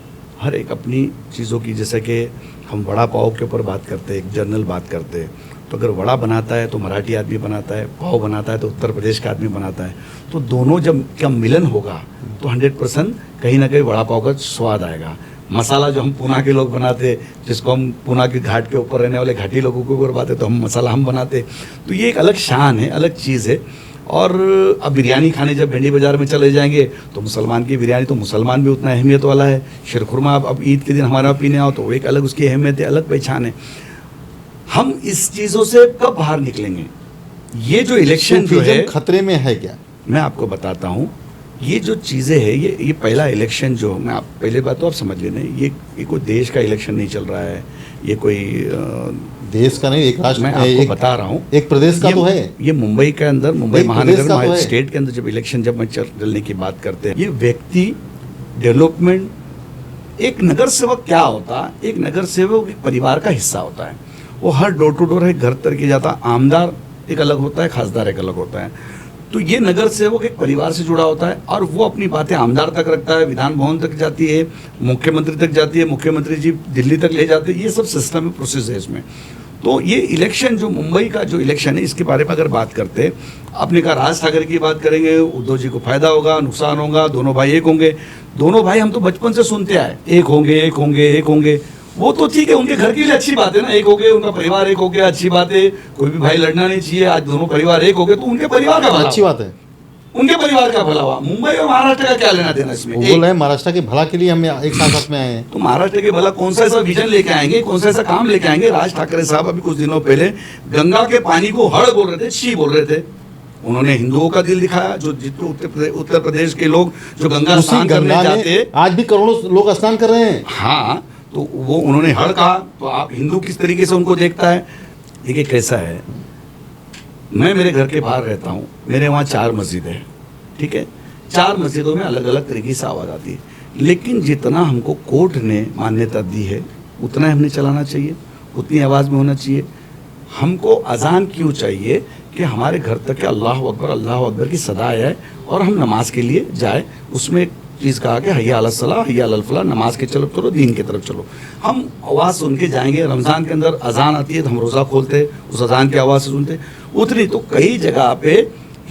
हर एक अपनी चीज़ों की, जैसे कि हम वड़ा पाव के ऊपर बात करते हैं, एक जनरल बात करते हैं, तो अगर वड़ा बनाता है तो मराठी आदमी बनाता है, पाव बनाता है तो उत्तर प्रदेश का आदमी बनाता है, तो दोनों जब का मिलन होगा तो 100% कहीं ना कहीं वड़ा पाव का स्वाद आएगा। मसाला जो हम पूना के लोग बनाते, जिसको हम पूना के घाट के ऊपर रहने वाले घाटी लोगों के ऊपर बनाते, तो हम मसाला हम बनाते, तो ये एक अलग शान है, अलग चीज़ है। और अब बिरयानी खाने जब भिंडी बाज़ार में चले जाएंगे तो मुसलमान की बिरयानी, तो मुसलमान भी उतना अहमियत वाला है। शिरखुरमा अब ईद के दिन हमारा पीने आओ तो वो एक अलग उसकी अहमियत है, अलग पहचान है। हम इस चीज़ों से कब बाहर निकलेंगे? ये जो इलेक्शन जो है, सूफीज़म खतरे में है क्या? मैं आपको बताता हूँ, ये जो चीज़ें हैं, ये पहला इलेक्शन जो, मैं आप पहले बात तो आप समझ लेना, ये कोई देश का इलेक्शन नहीं चल रहा है, ये कोई देश का नहीं, एक राष्ट्र, मैं आपको बता रहा हूँ, एक प्रदेश का तो है। ये मुंबई के अंदर, मुंबई एक महानगर प्रदेश का तो है। स्टेट के अंदर जब इलेक्शन जब मैं चलने की बात करते हैं, ये व्यक्ति डेवलपमेंट, एक नगर सेवक क्या होता है? एक नगर सेवक एक परिवार का हिस्सा होता है, वो हर डोर टू डोर है, घर तक के जाता। आमदार एक अलग होता है, खासदार एक अलग होता है। तो ये नगर सेवक एक परिवार से जुड़ा होता है और वो अपनी बातें आमदार तक रखता है, विधान भवन तक जाती है, मुख्यमंत्री तक जाती है, मुख्यमंत्री जी दिल्ली तक ले जाते हैं। ये सब सिस्टम में प्रोसेस है इसमें। तो ये इलेक्शन जो मुंबई का जो इलेक्शन है, इसके बारे में अगर बात करते हैं, आपने कहा राज ठाकरे की बात करेंगे, उद्धव जी को फायदा होगा, नुकसान होगा, दोनों भाई एक होंगे। दोनों भाई हम तो बचपन से सुनते आए, एक होंगे, एक होंगे, एक होंगे। वो तो ठीक है, उनके घर के लिए अच्छी बात है ना, एक हो गए, उनका परिवार एक हो गया, अच्छी बात है। कोई भी भाई लड़ना नहीं चाहिए। आज दोनों परिवार एक हो गए तो उनके परिवार का भला अच्छी हुआ। बात है। उनके परिवार का भला हुआ। मुंबई और महाराष्ट्र का क्या लेना देना इसमें? वो बोल रहे हैं महाराष्ट्र के भला के लिए हम एक साथ में आए हैं। तो महाराष्ट्र के भला कौन सा ऐसा विजन लेके आएंगे, कौन सा ऐसा काम लेके आएंगे? राज ठाकरे साहब अभी कुछ दिनों पहले गंगा के पानी को हड़ बोल रहे थे, छी बोल रहे थे। उन्होंने हिंदुओं का दिल दिखाया, जो जितने उत्तर प्रदेश के लोग जो गंगा उसी स्नान करने गंगा जाते, में आज भी करोड़ों लोग स्नान कर रहे हैं। हाँ, तो वो उन्होंने हड़ कहा। तो आप हिंदू किस तरीके से उनको देखता है? देखिए कैसा है, मैं मेरे घर के बाहर रहता हूँ, मेरे वहाँ 4 मस्जिद है, ठीक है। 4 मस्जिदों में अलग अलग तरीके से आवाज़ आती है, लेकिन जितना हमको कोर्ट ने मान्यता दी है उतना ही हमने चलाना चाहिए, उतनी आवाज़ में होना चाहिए। हमको अजान क्यों चाहिए कि हमारे घर तक के अल्लाह अकबर की सदा आए और हम नमाज के लिए जाए। उसमें एक चीज़ कहा कि हय्या अला सलाह हय्या अल फलाह, नमाज के तरफ चलो, दीन की तरफ चलो। हम आवाज़ सुन के जाएंगे। रमज़ान के अंदर अजान आती है तो हम रोज़ा खोलते, उस अजान की आवाज़ से सुनते। उतनी तो कई जगह पे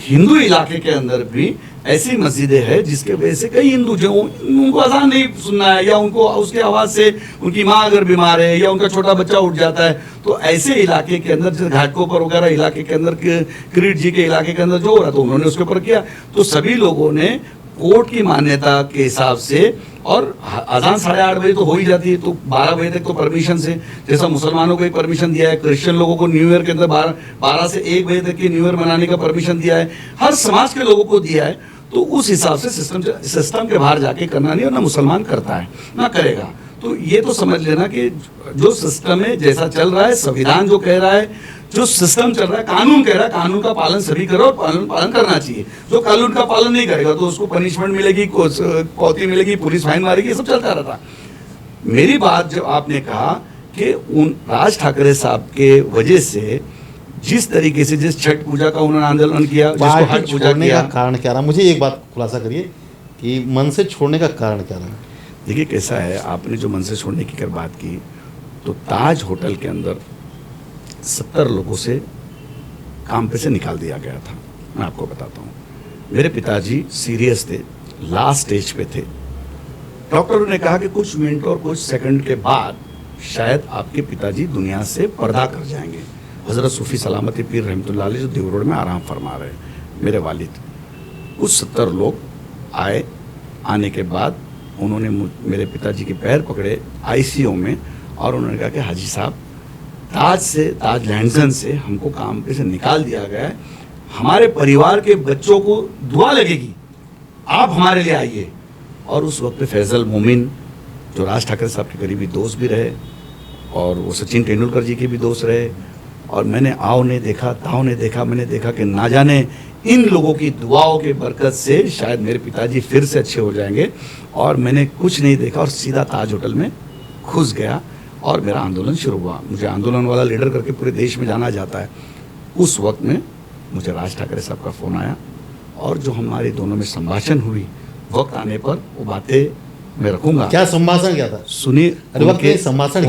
हिंदू इलाके के अंदर भी ऐसी मस्जिदें हैं जिसके वजह से कई हिंदू जो उनको अजान नहीं सुनना है, या उनको उसके आवाज़ से उनकी माँ अगर बीमार है या उनका छोटा बच्चा उठ जाता है, तो ऐसे इलाके के अंदर जैसे घाटकोपर वगैरह इलाके के अंदर, किरीट जी के इलाके के अंदर जो हो रहा तो उन्होंने उसके ऊपर किया। तो सभी लोगों ने कोर्ट की मान्यता के हिसाब से, और अजान 8:30 बजे तो हो ही जाती है, तो 12 बजे तक तो परमिशन से, जैसा मुसलमानों को एक परमिशन दिया है, क्रिश्चियन लोगों को न्यू ईयर के अंदर 12 से 1 बजे तक की न्यू ईयर मनाने का परमिशन दिया है, हर समाज के लोगों को दिया है। तो उस हिसाब से सिस्टम के बाहर जाके करना नहीं, और ना मुसलमान करता है ना करेगा। तो ये तो समझ लेना कि जो सिस्टम है, जैसा चल रहा है, संविधान जो कह रहा है, जो सिस्टम चल रहा है, कानून कह रहा है, कानून का पालन सभी करो और पालन करना चाहिए। जो कानून का पालन नहीं करेगा तो उसको पनिशमेंट मिलेगी, कौती मिलेगी, पुलिस फाइन मारेगी, ये सब चलता रहता। मेरी बात जब आपने कहा कि उन राज ठाकरे साहब के वजह से जिस तरीके से, जिस छठ पूजा का उन्होंने आंदोलन किया, जिसको हट पार्टी पूजा छोड़ने किया, का कारण क्या रहा? मुझे एक बात खुलासा करिए कि मन से छोड़ने का कारण क्या रहा? देखिए कैसा है, आपने जो मन से छोड़ने की अगर बात की तो ताज होटल के अंदर 70 लोगों से काम पे से निकाल दिया गया था। मैं आपको बताता हूँ, मेरे पिताजी सीरियस थे, लास्ट स्टेज पे थे। डॉक्टरों ने कहा कि कुछ मिनट और कुछ सेकंड के बाद शायद आपके पिताजी दुनिया से पर्दा कर जाएंगे। हज़रत सूफ़ी सलामती पीर रहमतुल्लाह अलैह जो देव रोड में आराम फरमा रहे हैं, मेरे वालिद, कुछ 70 लोग आए। आने के बाद उन्होंने मेरे पिताजी के पैर पकड़े आईसीयू में और उन्होंने कहा कि हाजी साहब, ताज लैंडसन से हमको काम पे से निकाल दिया गया है, हमारे परिवार के बच्चों को दुआ लगेगी, आप हमारे लिए आइए। और उस वक्त फैजल मोमिन जो राज ठाकरे साहब के करीबी दोस्त भी रहे और वो सचिन तेंदुलकर जी के भी दोस्त रहे, और मैंने आओ ने देखा, ताओ ने देखा, मैंने देखा कि ना जाने इन लोगों की दुआओं के बरकत से शायद मेरे पिताजी फिर से अच्छे हो जाएंगे। और मैंने कुछ नहीं देखा और सीधा ताज होटल में घुस गया और मेरा आंदोलन शुरू हुआ। मुझे आंदोलन वाला लीडर करके पूरे देश में जाना जाता है। उस वक्त में मुझे राज ठाकरे साहब का फ़ोन आया और जो हमारे दोनों में संभाषण हुई, वक्त आने पर वो बातें मैं रखूँगा। क्या संभाषण क्या था? सुनिए, संभाषण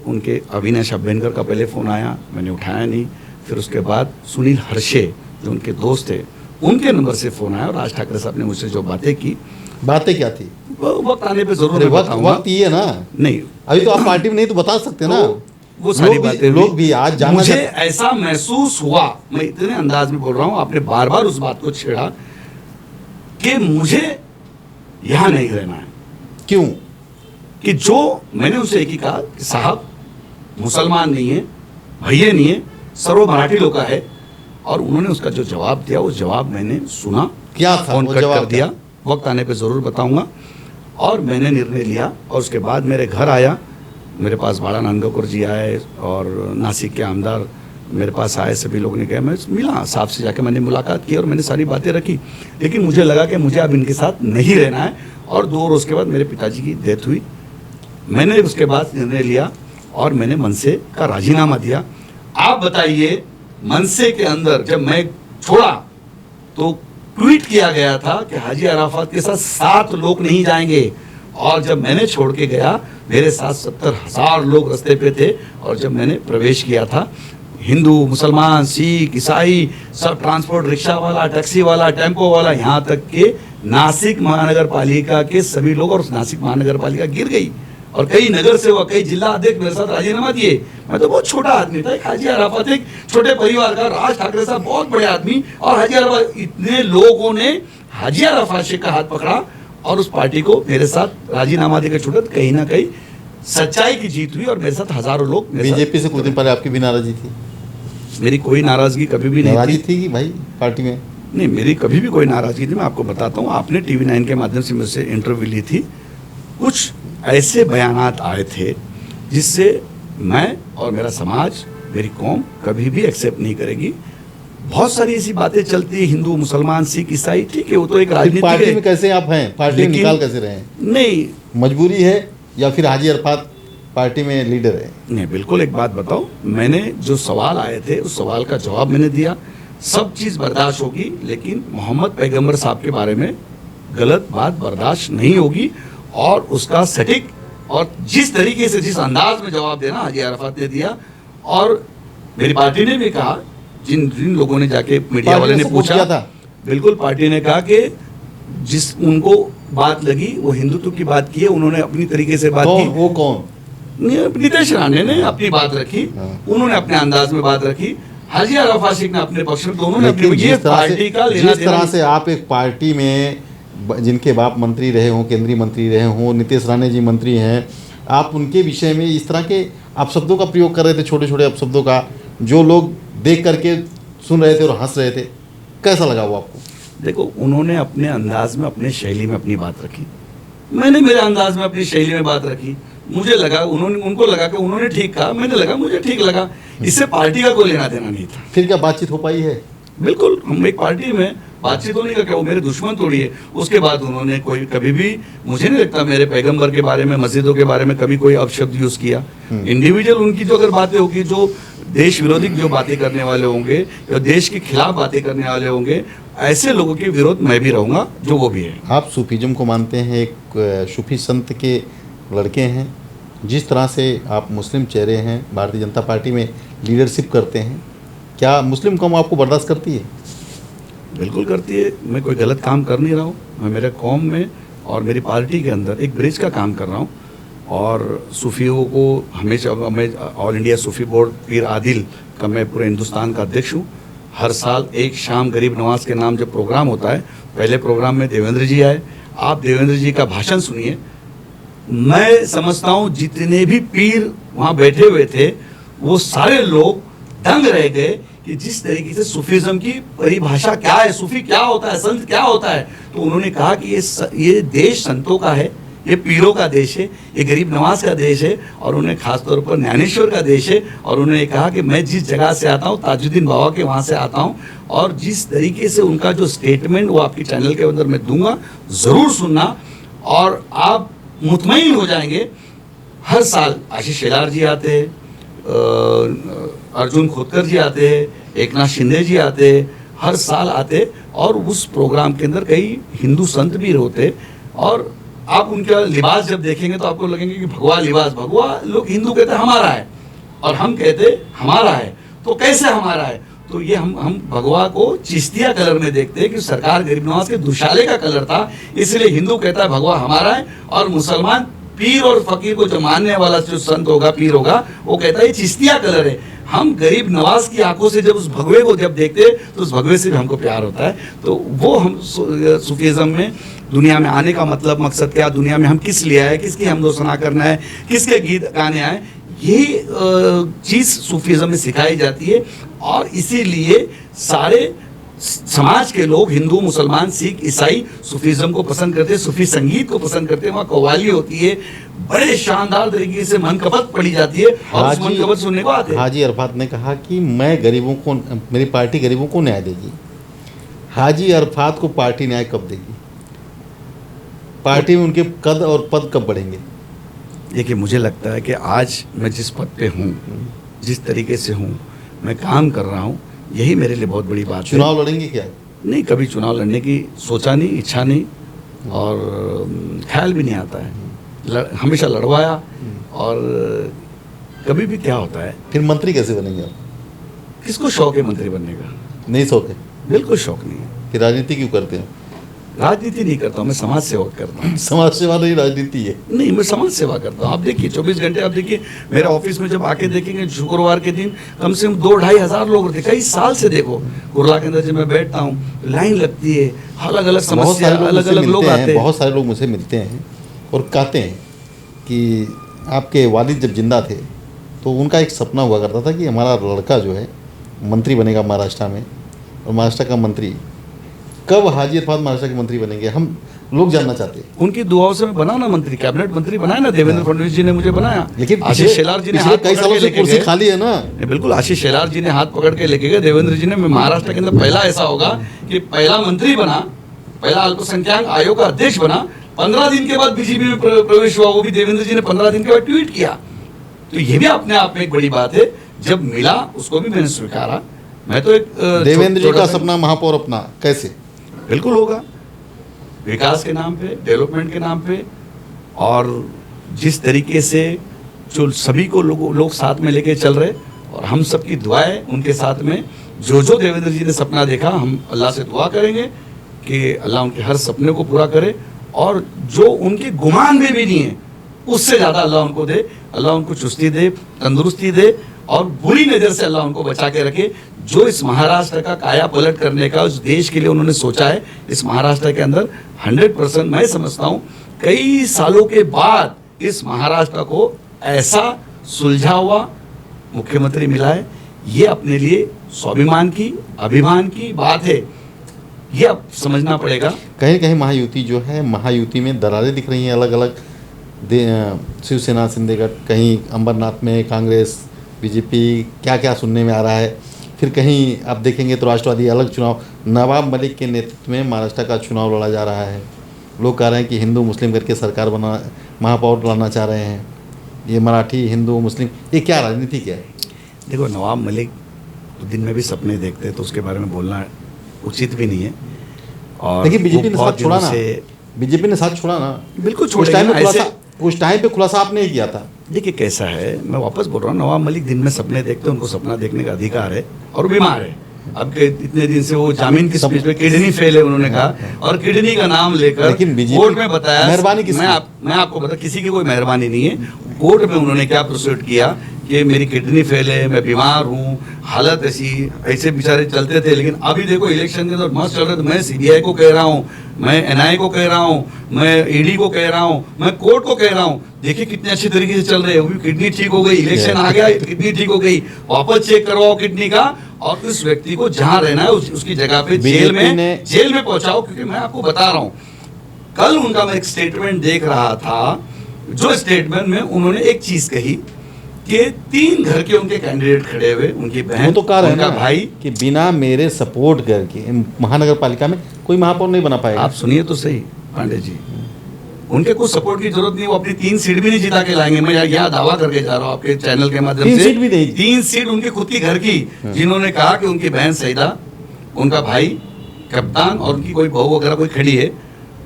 उनके अविनाश अभ्यंकर का पहले फ़ोन आया, मैंने उठाया नहीं। फिर उसके बाद सुनील हर्षे जो उनके दोस्त थे, उनके नंबर से फ़ोन आया और राज ठाकरे साहब ने मुझसे जो बातें की। बातें क्या थी? वक्त आने पे जरूर बताऊंगा। वक्त ये ना, नहीं अभी तो आप पार्टी में नहीं तो बता सकते ना। वो सारी बातें लोग भी आज जानना मुझे ऐसा महसूस हुआ, मैं इतने अंदाज में बोल रहा हूँ, आपने बार बार उस बात को छेड़ा कि मुझे यहाँ नहीं रहना है। क्यों? कि जो मैंने उनसे एक ही कहा कि साहब, मुसलमान नहीं है, भैया नहीं है, सर्व मराठी लोग का है। और उन्होंने उसका जो जवाब दिया, वो जवाब मैंने सुना, क्या था फोन वो कट जवाब कर दिया, वक्त आने पे ज़रूर बताऊंगा। और मैंने निर्णय लिया और उसके बाद मेरे घर आया, मेरे पास बाड़ा नांदगांवकर जी आए और नासिक के आमदार मेरे पास आए, सभी लोगों ने कहा, मैं मिला साहब से, जाके मैंने मुलाकात की और मैंने सारी बातें रखी। लेकिन मुझे लगा कि मुझे अब इनके साथ नहीं रहना है। और 2 रोज़ के बाद मेरे पिताजी की डेथ हुई। मैंने उसके बाद निर्णय लिया और मैंने मनसे का राजीनामा दिया। आप बताइए, मनसे के अंदर जब मैं छोड़ा तो ट्वीट किया गया था कि हाजी अराफात के साथ 7 लोग नहीं जाएंगे, और जब मैंने छोड़ के गया मेरे साथ 70,000 लोग रास्ते पे थे। और जब मैंने प्रवेश किया था, हिंदू, मुसलमान, सिख, ईसाई, सब ट्रांसपोर्ट, रिक्शा वाला, टैक्सी वाला, टेम्पो वाला, यहाँ तक के नासिक महानगर पालिका के सभी लोग, और नासिक महानगर पालिका गिर गई और कई नगर सेवक, कई जिला अध्यक्ष मेरे साथ राजीनामा दिए। मैं तो बहुत छोटा आदमी था, एक हाजी अराफात, एक छोटे परिवार का, राज ठाकरे साहब बहुत बड़े आदमी, और हाजी अराफात, इतने लोगों ने हाजी अराफात शेख का हाथ पकड़ा और उस पार्टी को मेरे साथ राजीनामा देकर छूटा। कहीं ना कहीं सच्चाई की जीत हुई और मेरे साथ हजारों लोग। बीजेपी से कुछ दिन पहले आपकी भी नाराजगी थी? मेरी कोई नाराजगी कभी भी नहीं थी कि भाई पार्टी में? नहीं, मेरी कभी भी कोई नाराजगी थी। मैं आपको बताता हूँ, आपने TV9 के माध्यम से मुझसे इंटरव्यू ली थी, कुछ ऐसे बयानात आए थे जिससे मैं और मेरा समाज, मेरी कौम कभी भी एक्सेप्ट नहीं करेगी। बहुत सारी ऐसी बातें चलती है, हिंदू, मुसलमान, सिख, ईसाई, ठीक है, वो तो एक राजनीति है। पार्टी में कैसे आप हैं? पार्टी में निकाल कैसे रहे हैं? नहीं, मजबूरी है या फिर हाजी अराफात पार्टी में लीडर है? नहीं, बिल्कुल। एक बात बताओ, मैंने जो सवाल आए थे उस सवाल का जवाब मैंने दिया। सब चीज़ बर्दाश्त होगी, लेकिन मोहम्मद पैगंबर साहब के बारे में गलत बात बर्दाश्त नहीं होगी। और उसका सटीक और जिस तरीके से, जिस अंदाज में जवाब देना हाजी अराफात ने दिया। और मेरी पार्टी ने भी कहा, जिन जिन लोगों ने जाके मीडिया वाले ने पूछा था, बिल्कुल पार्टी ने कहा कि जिस उनको बात लगी वो हिंदुत्व की बात की है, उन्होंने अपनी तरीके से बात की। वो कौन? नीतीश राणे ने अपनी बात रखी, उन्होंने अपने अंदाज में बात रखी, हाजी अराफात शेख ने अपने पक्ष में, दोनों ने अपनी। ये पार्टी का लेना जिस तरह से आप एक पार्टी में जिनके बाप मंत्री रहे हों, केंद्रीय मंत्री रहे हों, नीतीश राणे जी मंत्री हैं, आप उनके विषय में इस तरह के आप शब्दों का प्रयोग कर रहे थे, छोटे छोटे आप शब्दों का, जो लोग देख करके सुन रहे थे और हंस रहे थे, कैसा लगा वो आपको? देखो, उन्होंने अपने अंदाज में, अपने शैली में अपनी बात रखी, मैंने मेरे अंदाज में अपनी शैली में बात रखी। मुझे लगा, उनको लगा कि उन्होंने ठीक कहा, मैंने लगा मुझे ठीक लगा। इससे पार्टी का कोई लेना देना नहीं था। फिर क्या बातचीत हो पाई है? बिल्कुल, हम एक पार्टी में बातचीत होने का क्या, वो मेरे दुश्मन थोड़ी है। उसके बाद उन्होंने कोई, कभी भी मुझे नहीं लगता मेरे पैगंबर के बारे में, मस्जिदों के बारे में कभी कोई अपशब्द यूज किया। इंडिविजुअल उनकी जो अगर बातें होगी, जो देश विरोधी जो बातें करने वाले होंगे या देश के खिलाफ बातें करने वाले होंगे, ऐसे लोगों के विरोध मैं भी रहूंगा, जो वो भी है। आप सूफीज़म को मानते हैं, एक सूफी संत के लड़के हैं। जिस तरह से आप मुस्लिम चेहरे हैं, भारतीय जनता पार्टी में लीडरशिप करते हैं, क्या मुस्लिम कौम आपको बर्दाश्त करती है? बिल्कुल करती है। मैं कोई गलत काम कर नहीं रहा हूँ। मैं मेरे कौम में और मेरी पार्टी के अंदर एक ब्रिज का काम कर रहा हूँ। और सूफियों को हमेशा, मैं ऑल इंडिया सूफी बोर्ड पीर आदिल का मैं पूरे हिंदुस्तान का अध्यक्ष हूँ। हर साल एक शाम गरीब नवाज के नाम जब प्रोग्राम होता है, पहले प्रोग्राम में देवेंद्र जी आए, आप देवेंद्र जी का भाषण सुनिए। मैं समझता हूँ जितने भी पीर वहाँ बैठे हुए थे, वो सारे लोग दंग रह गए कि जिस तरीके से सूफीज़म की परिभाषा क्या है, सूफी क्या होता है, संत क्या होता है। तो उन्होंने कहा कि ये देश संतों का है, ये पीरों का देश है, ये गरीब नवाज का देश है, और उन्होंने खासतौर पर ज्ञानेश्वर का देश है। और उन्होंने कहा कि मैं जिस जगह से आता हूँ, ताजुद्दीन बाबा के वहाँ से आता हूँ, और जिस तरीके से उनका जो स्टेटमेंट वो आपकी चैनल के अंदर मैं दूंगा, ज़रूर सुनना और आप मुतमईन हो जाएंगे। हर साल आशीष शेलार जी आते हैं, अर्जुन खोतकर जी आते हैं, एकनाथ शिंदे जी आते हैं, हर साल आते, और उस प्रोग्राम के अंदर कई हिंदू संत भी होते। और आप उनका लिबास जब देखेंगे तो आपको लगेंगे कि भगवा लिबास, भगवा लोग हिंदू कहते हैं हमारा है, और हम कहते हमारा है। तो कैसे हमारा है? तो ये हम भगवा को चिश्तिया कलर में देखते हैं कि सरकार गरीब नवाज के दुशाले का कलर था, इसलिए हिंदू कहता है भगवा हमारा है, और मुसलमान पीर और फकीर को जो मानने वाला जो संत होगा, पीर होगा, वो कहता है ये चिश्तिया कलर है। हम गरीब नवाज की आंखों से जब उस भगवे को जब देखते हैं तो उस भगवे से भी हमको प्यार होता है। तो वो हम सूफीज़म में दुनिया में आने का मतलब, मकसद क्या, दुनिया में हम किस लिए आए, किसकी हमदोसना करना है, किसके गीत गाने आए, यही चीज़ सूफीज़म में सिखाई जाती है। और इसीलिए सारे समाज के लोग, हिंदू, मुसलमान, सिख, ईसाई सूफीज़म को पसंद करते हैं, सूफी संगीत को पसंद करते हैं। वहाँ कव्वाली होती है, बड़े शानदार तरीके से मनकबत पढ़ी जाती है, और उस मनकबत सुनने को आते हैं। हाजी अरफात ने कहा कि मैं गरीबों को, मेरी पार्टी गरीबों को न्याय देगी। हाजी अरफात को पार्टी न्याय कब देगी? पार्टी में उनके कद और पद कब बढ़ेंगे? देखिए, मुझे लगता है कि आज मैं जिस पद पे हूँ, जिस तरीके से हूँ, मैं काम कर रहा हूँ, यही मेरे लिए बहुत बड़ी बात है। चुनाव लड़ेंगे क्या? नहीं, कभी चुनाव लड़ने की सोचा नहीं, इच्छा नहीं, और ख्याल भी नहीं आता है। हमेशा लड़वाया, और कभी भी क्या होता है। फिर मंत्री कैसे बनेंगे आप? किसको शौक है मंत्री बनने का? नहीं शौक है? बिल्कुल शौक नहीं है। फिर राजनीति क्यों करते हैं? राजनीति नहीं करता हूँ, मैं समाज सेवा करता हूँ। समाज सेवा नहीं राजनीति है? नहीं, मैं समाज सेवा करता हूँ। आप देखिए 24 घंटे, आप देखिए मेरे ऑफिस में जब आके देखेंगे, शुक्रवार के दिन कम से कम 2-2.5 हज़ार लोग रहते। कई साल से देखो, कुरला के अंदर जब मैं बैठता हूँ, लाइन लगती है, अलग अलग समस्या, अलग अलग लोग आते हैं। बहुत सारे लोग मुझे मिलते हैं और कहते हैं कि आपके वालिद जब जिंदा थे तो उनका एक सपना हुआ करता था कि हमारा लड़का जो है मंत्री बनेगा महाराष्ट्र में, और महाराष्ट्र का मंत्री कब हाजी अरफात महाराष्ट्र के मंत्री बनेंगे, हम लोग जानना चाहते हैं। उनकी दुआओं से मैं बना ना मंत्री, कैबिनेट मंत्री बनाया ना, देवेंद्र फडणवीस जी ने मुझे बनाया। लेकिन आशीष शेलार जी ने हाथ कई सालों से कुर्सी खाली है ना। बिल्कुल, आशीष शेलार जी ने हाथ पकड़ के लेके गए देवेंद्र जी ने। मैं महाराष्ट्र के अंदर पहला ऐसा होगा कि पहला मंत्री बना, पहला अल्पसंख्यक आयोग का अध्यक्ष बना, 15 दिन के बाद बीजेपी में प्रवेश हुआ, वो भी देवेंद्र जी ने 15 दिन के बाद ट्वीट किया। तो ये भी अपने आप में एक बड़ी बात है। जब मिला उसको भी मैंने स्वीकारा। मैं तो एक देवेंद्र जी का सपना महापौर अपना कैसे? बिल्कुल होगा, विकास के नाम पे, डेवलपमेंट के नाम पे, और जिस तरीके से जो सभी को लोग साथ में लेके चल रहे, और हम सबकी दुआएं उनके साथ में। जो देवेंद्र जी ने सपना देखा, हम अल्लाह से दुआ करेंगे कि अल्लाह उनके हर सपने को पूरा करे, और जो उनके गुमान में भी नहीं है उससे ज़्यादा अल्लाह उनको दे। अल्लाह उनको चुस्ती दे, तंदुरुस्ती दे, और बुरी नज़र से अल्लाह उनको बचा के रखे। जो इस महाराष्ट्र का काया पलट करने का उस देश के लिए उन्होंने सोचा है, इस महाराष्ट्र के अंदर 100% मैं समझता हूँ कई सालों के बाद इस महाराष्ट्र को ऐसा सुलझा हुआ मुख्यमंत्री मिला है। ये अपने लिए स्वाभिमान की, अभिमान की बात है। ये अब समझना पड़ेगा। कहीं कहीं महायुति जो है, महायुति में दरारें दिख रही हैं अलग अलग। शिवसेना शिंदे गठ, कहीं अंबरनाथ में कांग्रेस बीजेपी, क्या क्या सुनने में आ रहा है। फिर कहीं आप देखेंगे तो राष्ट्रवादी अलग चुनाव, नवाब मलिक के नेतृत्व में महाराष्ट्र का चुनाव लड़ा जा रहा है। लोग कह रहे हैं कि हिंदू मुस्लिम करके सरकार बना, महापौर लाना चाह रहे हैं। ये मराठी हिंदू मुस्लिम, ये क्या राजनीति क्या है? देखो, नवाब मलिक तो दिन में भी सपने देखते हैं, तो उसके बारे में बोलना उचित भी नहीं है। और देखिए बीजेपी ने वो बहुत साथ छोड़ा दिनों ना, से- बीजेपी ने साथ छोड़ा ना, बिल्कुल उस छोड़ेंगे टाइम ना, पे खुलासा, ऐसे- उस टाइम पे खुलासा आपने ही किया था। देखिए कैसा है, मैं वापस बोल रहा हूँ, नवाब मलिक दिन में सपने देखते हैं, उनको सपना देखने का अधिकार है, और बीमार है। अब के इतने दिन से वो जामीन की स्पीच में किडनी फेल है उन्होंने कहा, और किडनी का नाम लेकर लेकिन बीजेपी कोर्ट में बताया, मेहरबानी किसकी? मैं आपको बता, किसी की कोई मेहरबानी नहीं है। कोर्ट में उन्होंने क्या प्रोसीड किया कि मेरी किडनी फेल है, मैं बीमार हूँ, हालत ऐसे बेचारे चलते थे। लेकिन अभी देखो इलेक्शन के अंदर मस्त चल रहे, तो मैं सीबीआई को कह रहा हूँ, मैं एनआईए को कह रहा हूँ, मैं ईडी को कह रहा हूँ, मैं कोर्ट को कह रहा हूँ, देखिए कितने अच्छे तरीके से चल रहे हैं। अभी किडनी ठीक हो गई, इलेक्शन आ गया, किडनी ठीक हो गई, वापस चेक करवाओ किडनी का, और उस व्यक्ति को जहां रहना है उसकी जगह पे जेल में पहुंचाओ। क्योंकि मैं आपको बता रहा हूं, कल उनका मैं एक स्टेटमेंट देख रहा था, जो स्टेटमेंट में उन्होंने एक चीज कही कि 3 घर के उनके कैंडिडेट खड़े हुए, उनकी वो बहन, तो कह रहे हैं उनका ना भाई। कि बिना मेरे सपोर्ट करके महानगर पालिका में कोई महापौर नहीं बना पाएगा। आप सुनिए तो सही पांडे जी, उनके कुछ सपोर्ट की जरूरत नहीं, वो अपनी 3 सीट भी नहीं जिता के लाएंगे। मैं यह दावा करके जा रहा हूँ आपके चैनल के माध्यम 3 से, सीट भी नहीं। 3 सीट उनकी खुद की घर की, जिन्होंने कहा कि उनकी बहन सईदा, उनका भाई कप्तान और उनकी कोई बहू वगैरह कोई खड़ी है,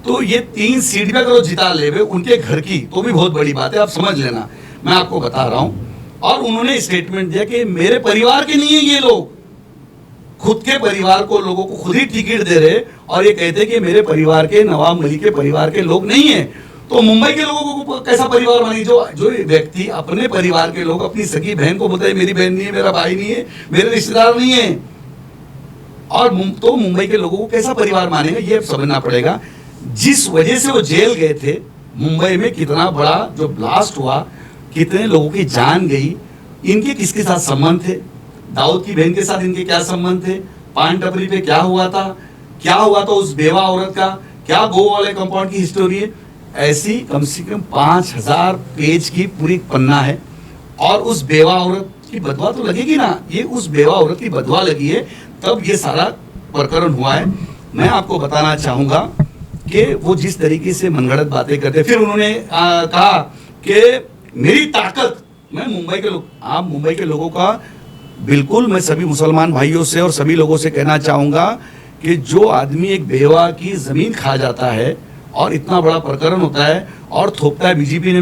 तो ये 3 सीट भी अगर वो जिता ले उनके घर की, तो भी बहुत बड़ी बात है, आप समझ लेना। मैं आपको बता रहा हूँ, और उन्होंने स्टेटमेंट दिया कि मेरे परिवार के नहीं है ये लोग, खुद के परिवार को, लोगों को खुद ही टिकट दे रहे, और ये कहते कि मेरे परिवार के, नवाब मलिक के परिवार के लोग नहीं है। तो मुंबई के लोगों को कैसा परिवार मानी? जो व्यक्ति अपने परिवार के लोग, अपनी सगी बहन को बोलता है मेरी बहन नहीं है, मेरा भाई नहीं है, मेरे रिश्तेदार नहीं है, और तो मुंबई के लोगों को कैसा परिवार मानेगा? ये समझना पड़ेगा। जिस वजह से वो जेल गए थे, मुंबई में कितना बड़ा जो ब्लास्ट हुआ, कितने लोगों की जान गई, इनके किसके साथ संबंध थे? दाऊद की बहन के साथ इनके क्या संबंध थे? पान टपरी पे क्या हुआ था? क्या हुआ था उस बेवा औरत का? क्या गो वाले कंपाउंड की हिस्टोरी है? ऐसी कम से कम 5000 पेज की पूरी पन्ना है, और उस बेवा औरत की बदवा तो लगेगी ना, ये उस बेवा औरत की बदवा लगी है, तब ये सारा प्रकरण हुआ है। मैं आपको बताना चाहूंगा कि वो जिस तरीके से मनगढ़ंत बातें करते, फिर उन्होंने कहा कि मेरी ताकत, मैं आप मुंबई के लोगों का, बिल्कुल मैं सभी मुसलमान भाइयों से और सभी लोगों से कहना चाहूंगा कि जो आदमी एक बेवा की जमीन खा जाता है और इतना बड़ा प्रकरण होता है और थोपता है, बीजेपी ने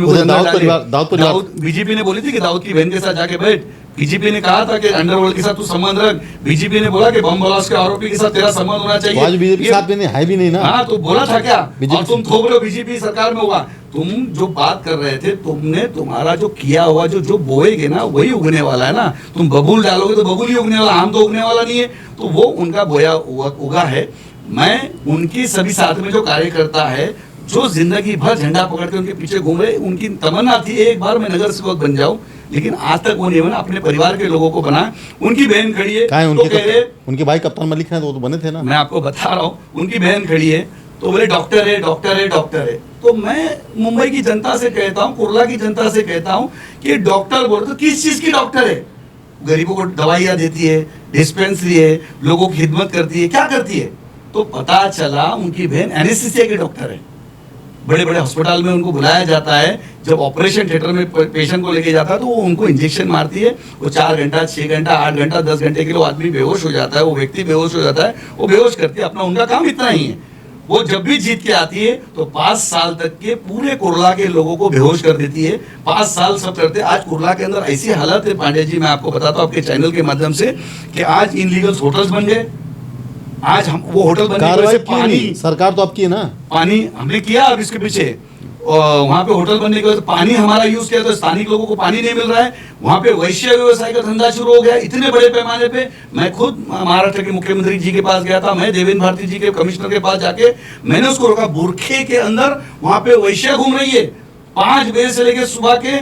बीजेपी ने बोली थी कि दाऊद की बहन के साथ जाके बैठ, बीजेपी ने कहा था कि अंडरवर्ल्ड के साथ तू संबंध रख, बीजेपी ने बोला कि बम ब्लास्ट के आरोपी के साथ तेरा संबंध होना चाहिए। आज बीजेपी के साथ में है भी नहीं ना। हाँ, तो बोला था क्या? और तुम थोप रहे हो, बीजेपी सरकार में हुआ। तुम जो बात कर रहे थे, तुमने तुम्हारा जो किया हुआ, जो बोएगे ना वही उगने वाला है ना। तुम बबूल डालोगे तो बबूल ही उगने वाला, आम तो उगने वाला नहीं है। तो वो उनका बोया उगा है। मैं उनकी सभी साथ में जो कार्यकर्ता है, जो जिंदगी भर झंडा पकड़ के उनके पीछे घूम रहे, उनकी तमन्ना थी एक बार मैं नगर सेवक बन जाऊं, लेकिन आज तक वो नहीं बना। अपने परिवार के लोगों को बना। उनकी बहन खड़ी है, तो कह रहे उनके भाई कप्तान मलिक हैं, तो वो तो बने थे ना। मैं आपको बता रहा हूँ, उनकी बहन खड़ी है तो बोले डॉक्टर है, डॉक्टर है, डॉक्टर है। तो मैं मुंबई की जनता से कहता हूँ, कुर्ला की जनता से कहता हूँ कि डॉक्टर बोल तो किस चीज की डॉक्टर है? गरीबों को दवाइयाँ देती है, डिस्पेंसरी है, लोगों की खिदमत करती है, क्या करती है? तो पता चला उनकी बहन एनेस्थीसिया की डॉक्टर है। बड़े बड़े अस्पताल में उनको बुलाया जाता है, जब ऑपरेशन थिएटर में पेशेंट को लेके जाता है तो वो उनको इंजेक्शन मारती है। वो 4 घंटा, 6 घंटा, 8 घंटा, 10 घंटे के लिए आदमी बेहोश हो जाता है, वो व्यक्ति बेहोश हो जाता है, वो बेहोश करती है। अपना उनका काम इतना ही है। वो जब भी जीत के आती है तो 5 साल तक के पूरे कुर्ला के लोगों को बेहोश कर देती है। 5 साल सब करते हैं। आज कुर्ला के अंदर ऐसी हालत है पांडे जी, मैं आपको बताता हूँ आपके चैनल के माध्यम से, कि आज इनलीगल होटल्स बन गए। आज हम वो होटल बनने की वजह से पानी, सरकार तो आपकी है ना, पानी हमने किया। अब इसके पीछे वहां पे होटल बनने की वजह से पानी हमारा यूज किया, तो स्थानीय लोगों को पानी नहीं मिल रहा है। वहां पे वैश्य व्यवसाय का धंधा शुरू हो गया इतने बड़े पैमाने पे। मैं खुद महाराष्ट्र के मुख्यमंत्री जी के पास गया था, मैं देवेंद्र भारती जी के कमिश्नर के पास जाके मैंने उसको रोका। बुरखे के अंदर वहां पे वैश्य घूम रही है 5 बजे से लेकर सुबह के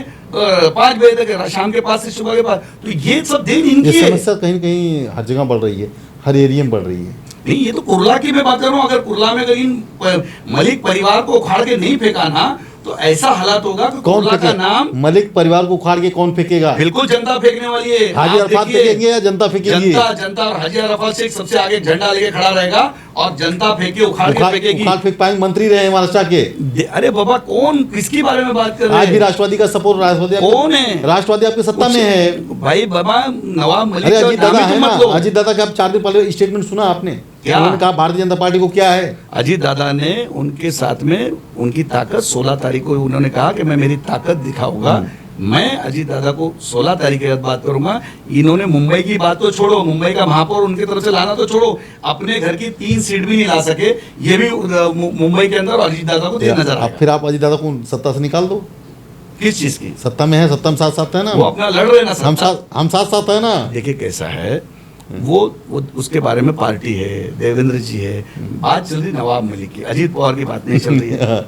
5 बजे तक, शाम के 5 से सुबह के 5। तो ये सब दिन इनकी समस्या कहीं न कहीं हर जगह बढ़ रही है। हर एरिया में बढ़ रही है। नहीं, ये तो कुर्ला की मैं बात कर रहा हूँ। अगर कुर्ला में अगर इन मलिक परिवार को उखाड़ के नहीं फेंका ना, तो ऐसा हालात होगा कि कौन कुर्ला का नाम, मलिक परिवार को उखाड़ के कौन फेंकेगा? बिल्कुल जनता फेंकने वाली है। हाजी आप अरफात देखिए, फेंकेंगे या जनता फेंकेगी? जनता और हाजी अरफात शेख सबसे आगे झंडा लेके खड़ा रहेगा और जनता फेंके उखाड़ के फेंकेगी। उखाड़ फेंक पाएंगे? मंत्री रहे हैं महाराष्ट्र के। अरे बाबा, कौन किसकी बारे में बात कर रहे हैं? आज भी राष्ट्रवादी का सपोर्ट, कौन है? राष्ट्रवादी आपकी सत्ता में है भाई बाबा, नवाब मलिक अरे का अजीत नाम दादा ही है तो ना, मत लो। अजीत दादा का आप 4 दिन पहले स्टेटमेंट सुना आपने? क्या? उन्होंने कहा भारतीय जनता पार्टी को क्या है। अजीत दादा ने उनके साथ में उनकी ताकत 16 तारीख को उन्होंने कहा कि मैं मेरी ताकत दिखाऊंगा। मैं अजीत दादा को 16 तारीख के बाद बात करूंगा। इन्होंने मुंबई की बात तो छोड़ो, मुंबई का महापौर उनकी तरफ से लाना तो छोड़ो, अपने घर की 3 सीट भी नहीं ला सके। ये भी मुंबई के अंदर अजीत दादा को नजर आया। फिर आप अजीत दादा को सत्ता से निकाल दो। किस चीज की सत्ता में है, सत्ता में साथ साथ है ना, वो अपना लड़ रहे ना, हम साथ साथ है ना। देखिए कैसा है वो उसके बारे में पार्टी है, देवेंद्र जी है, बात चल रही नवाब मलिक की, अजीत पवार की बात नहीं चल रही है।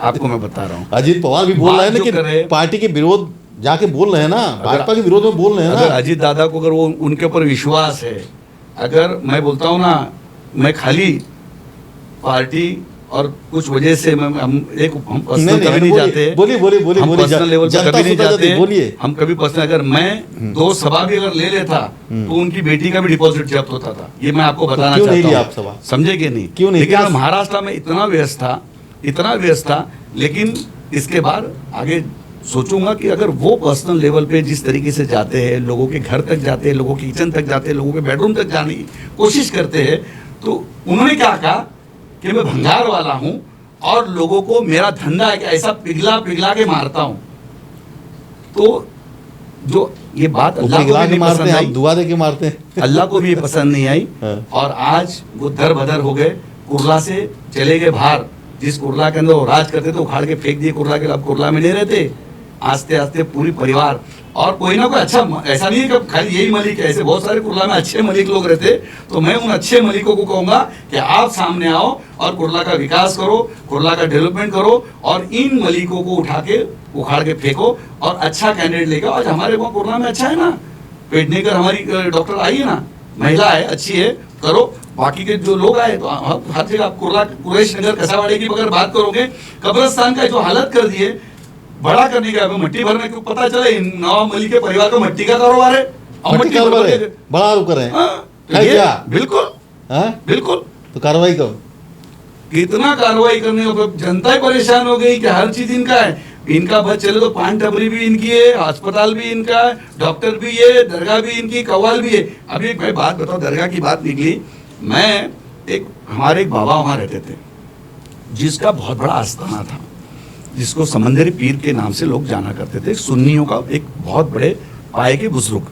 आपको मैं बता रहा हूँ, अजीत पवार भी बोल रहे हैं ना कि पार्टी के विरोध जाके बोल रहे हैं ना, भाजपा के विरोध में बोल रहे हैं ना। अगर अजीत दादा को अगर वो उनके ऊपर विश्वास है, अगर मैं बोलता हूँ ना, मैं खाली पार्टी और कुछ वजह से हम पर्सनल कभी नहीं जाते, बोलिए हम पर्सनल लेवल पर कभी नहीं जाते, बोलिए। हम कभी पर्सनल, अगर मैं 2 सभा भी अगर ले लेता तो उनकी बेटी का भी डिपॉजिट जब्त होता था। ये मैं आपको बताना चाहता हूँ, समझे कि नहीं? क्यों नहीं? लेकिन महाराष्ट्र में इतना व्यस्त था, लेकिन इसके बाद आगे सोचूंगा कि अगर वो पर्सनल लेवल पे जिस तरीके से जाते हैं, लोगों के घर तक जाते हैं, लोगों के किचन तक जाते हैं, लोगों के बेडरूम तक जाने की कोशिश करते हैं, तो उन्होंने क्या कहा कि मैं भंगार वाला हूं और लोगों को मेरा धंधा है कि ऐसा पिघला के मारता हूं। तो जो ये बात अल्लाह को भी नहीं पसंद आई, दुआ दे के मारते हैं, अल्लाह को भी ये पसंद नहीं आई। और आज वो दर बदर हो गए, कुर्ला से चले गए बाहर। जिस कुर्ला के अंदर वो राज करते थे उखाड़ के फेंक दिए कुर्ला के, अब कुर्ला में नहीं रहते। आस्ते आस्ते पूरी परिवार, और कोई ना कोई अच्छा, ऐसा नहीं है कि खाली यही मलिक है, ऐसे बहुत सारे कुर्ला में अच्छे मलिक लोग रहते। तो मैं उन अच्छे मलिकों को कहूंगा कि आप सामने आओ और कुर्ला का विकास करो, कुर्ला का डेवलपमेंट करो, और इन मलिकों को उठा के उखाड़ के फेंको और अच्छा कैंडिडेट लेकर। आज हमारे वहाँ कुर्ला में अच्छा है ना, पेडनेकर हमारी डॉक्टर आई है ना, महिला है, अच्छी है, करो। बाकी के जो लोग आए तो हर जगह आप कुर्ला, कुरैश नगर, कसावाड़े की अगर बात करोगे, कब्रिस्तान का जो हालत कर दिए बड़ा करने का, मट्टी भरने को पता चले नवाब मलिक के परिवार को मट्टी का कारोबार है, और मट्टी बड़ा रुक रहे हैं। बिल्कुल। तो कार्रवाई कब, कितना कार्रवाई करने को, जनता ही परेशान हो गई कि हर चीज इनका है। इनका बस चले तो पान टपरी भी इनकी है, अस्पताल भी इनका है, डॉक्टर भी है, दरगाह भी इनकी, कव्वाल भी है। अभी मैं बात बताऊं, दरगाह की बात निकली। हमारे एक बाबा वहां रहते थे, जिसका बहुत बड़ा आस्थाना था, जिसको समंदरी पीर के नाम से लोग जाना करते थे। सुन्नियों का एक बहुत बड़े पाए के बुजुर्ग,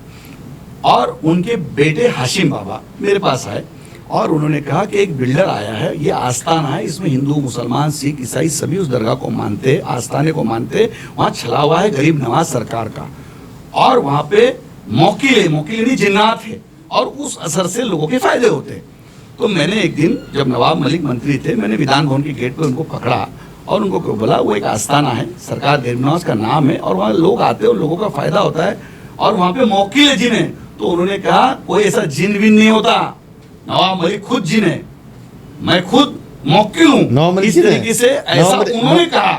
और उनके बेटे हाशिम बाबा मेरे पास आए और उन्होंने कहा कि एक बिल्डर आया है, ये आस्थाना है, इसमें हिंदू, मुसलमान, सिख, ईसाई सभी उस दरगाह को मानते, आस्थाने को मानते। वहाँ छला हुआ है गरीब नवाज सरकार का, और वहाँ पे मौकील नहीं, जिन्नात है, और उस असर से लोगों के फायदे होते। तो मैंने एक दिन, जब नवाब मलिक मंत्री थे, मैंने विधान भवन के गेट पर उनको पकड़ा और उनको बोला, वो एक आस्थाना है, सरकार गरीब नवाज का नाम है, और वहाँ लोग आते हैं और लोगों का फायदा होता है, और वहाँ पे मौकील जिन है। तो उन्होंने कहा कोई ऐसा जिन विन नहीं होता, नवाब मलिक खुद जिन है, मैं खुद मौकील हूँ, इस तरीके से ऐसा उन्होंने कहा।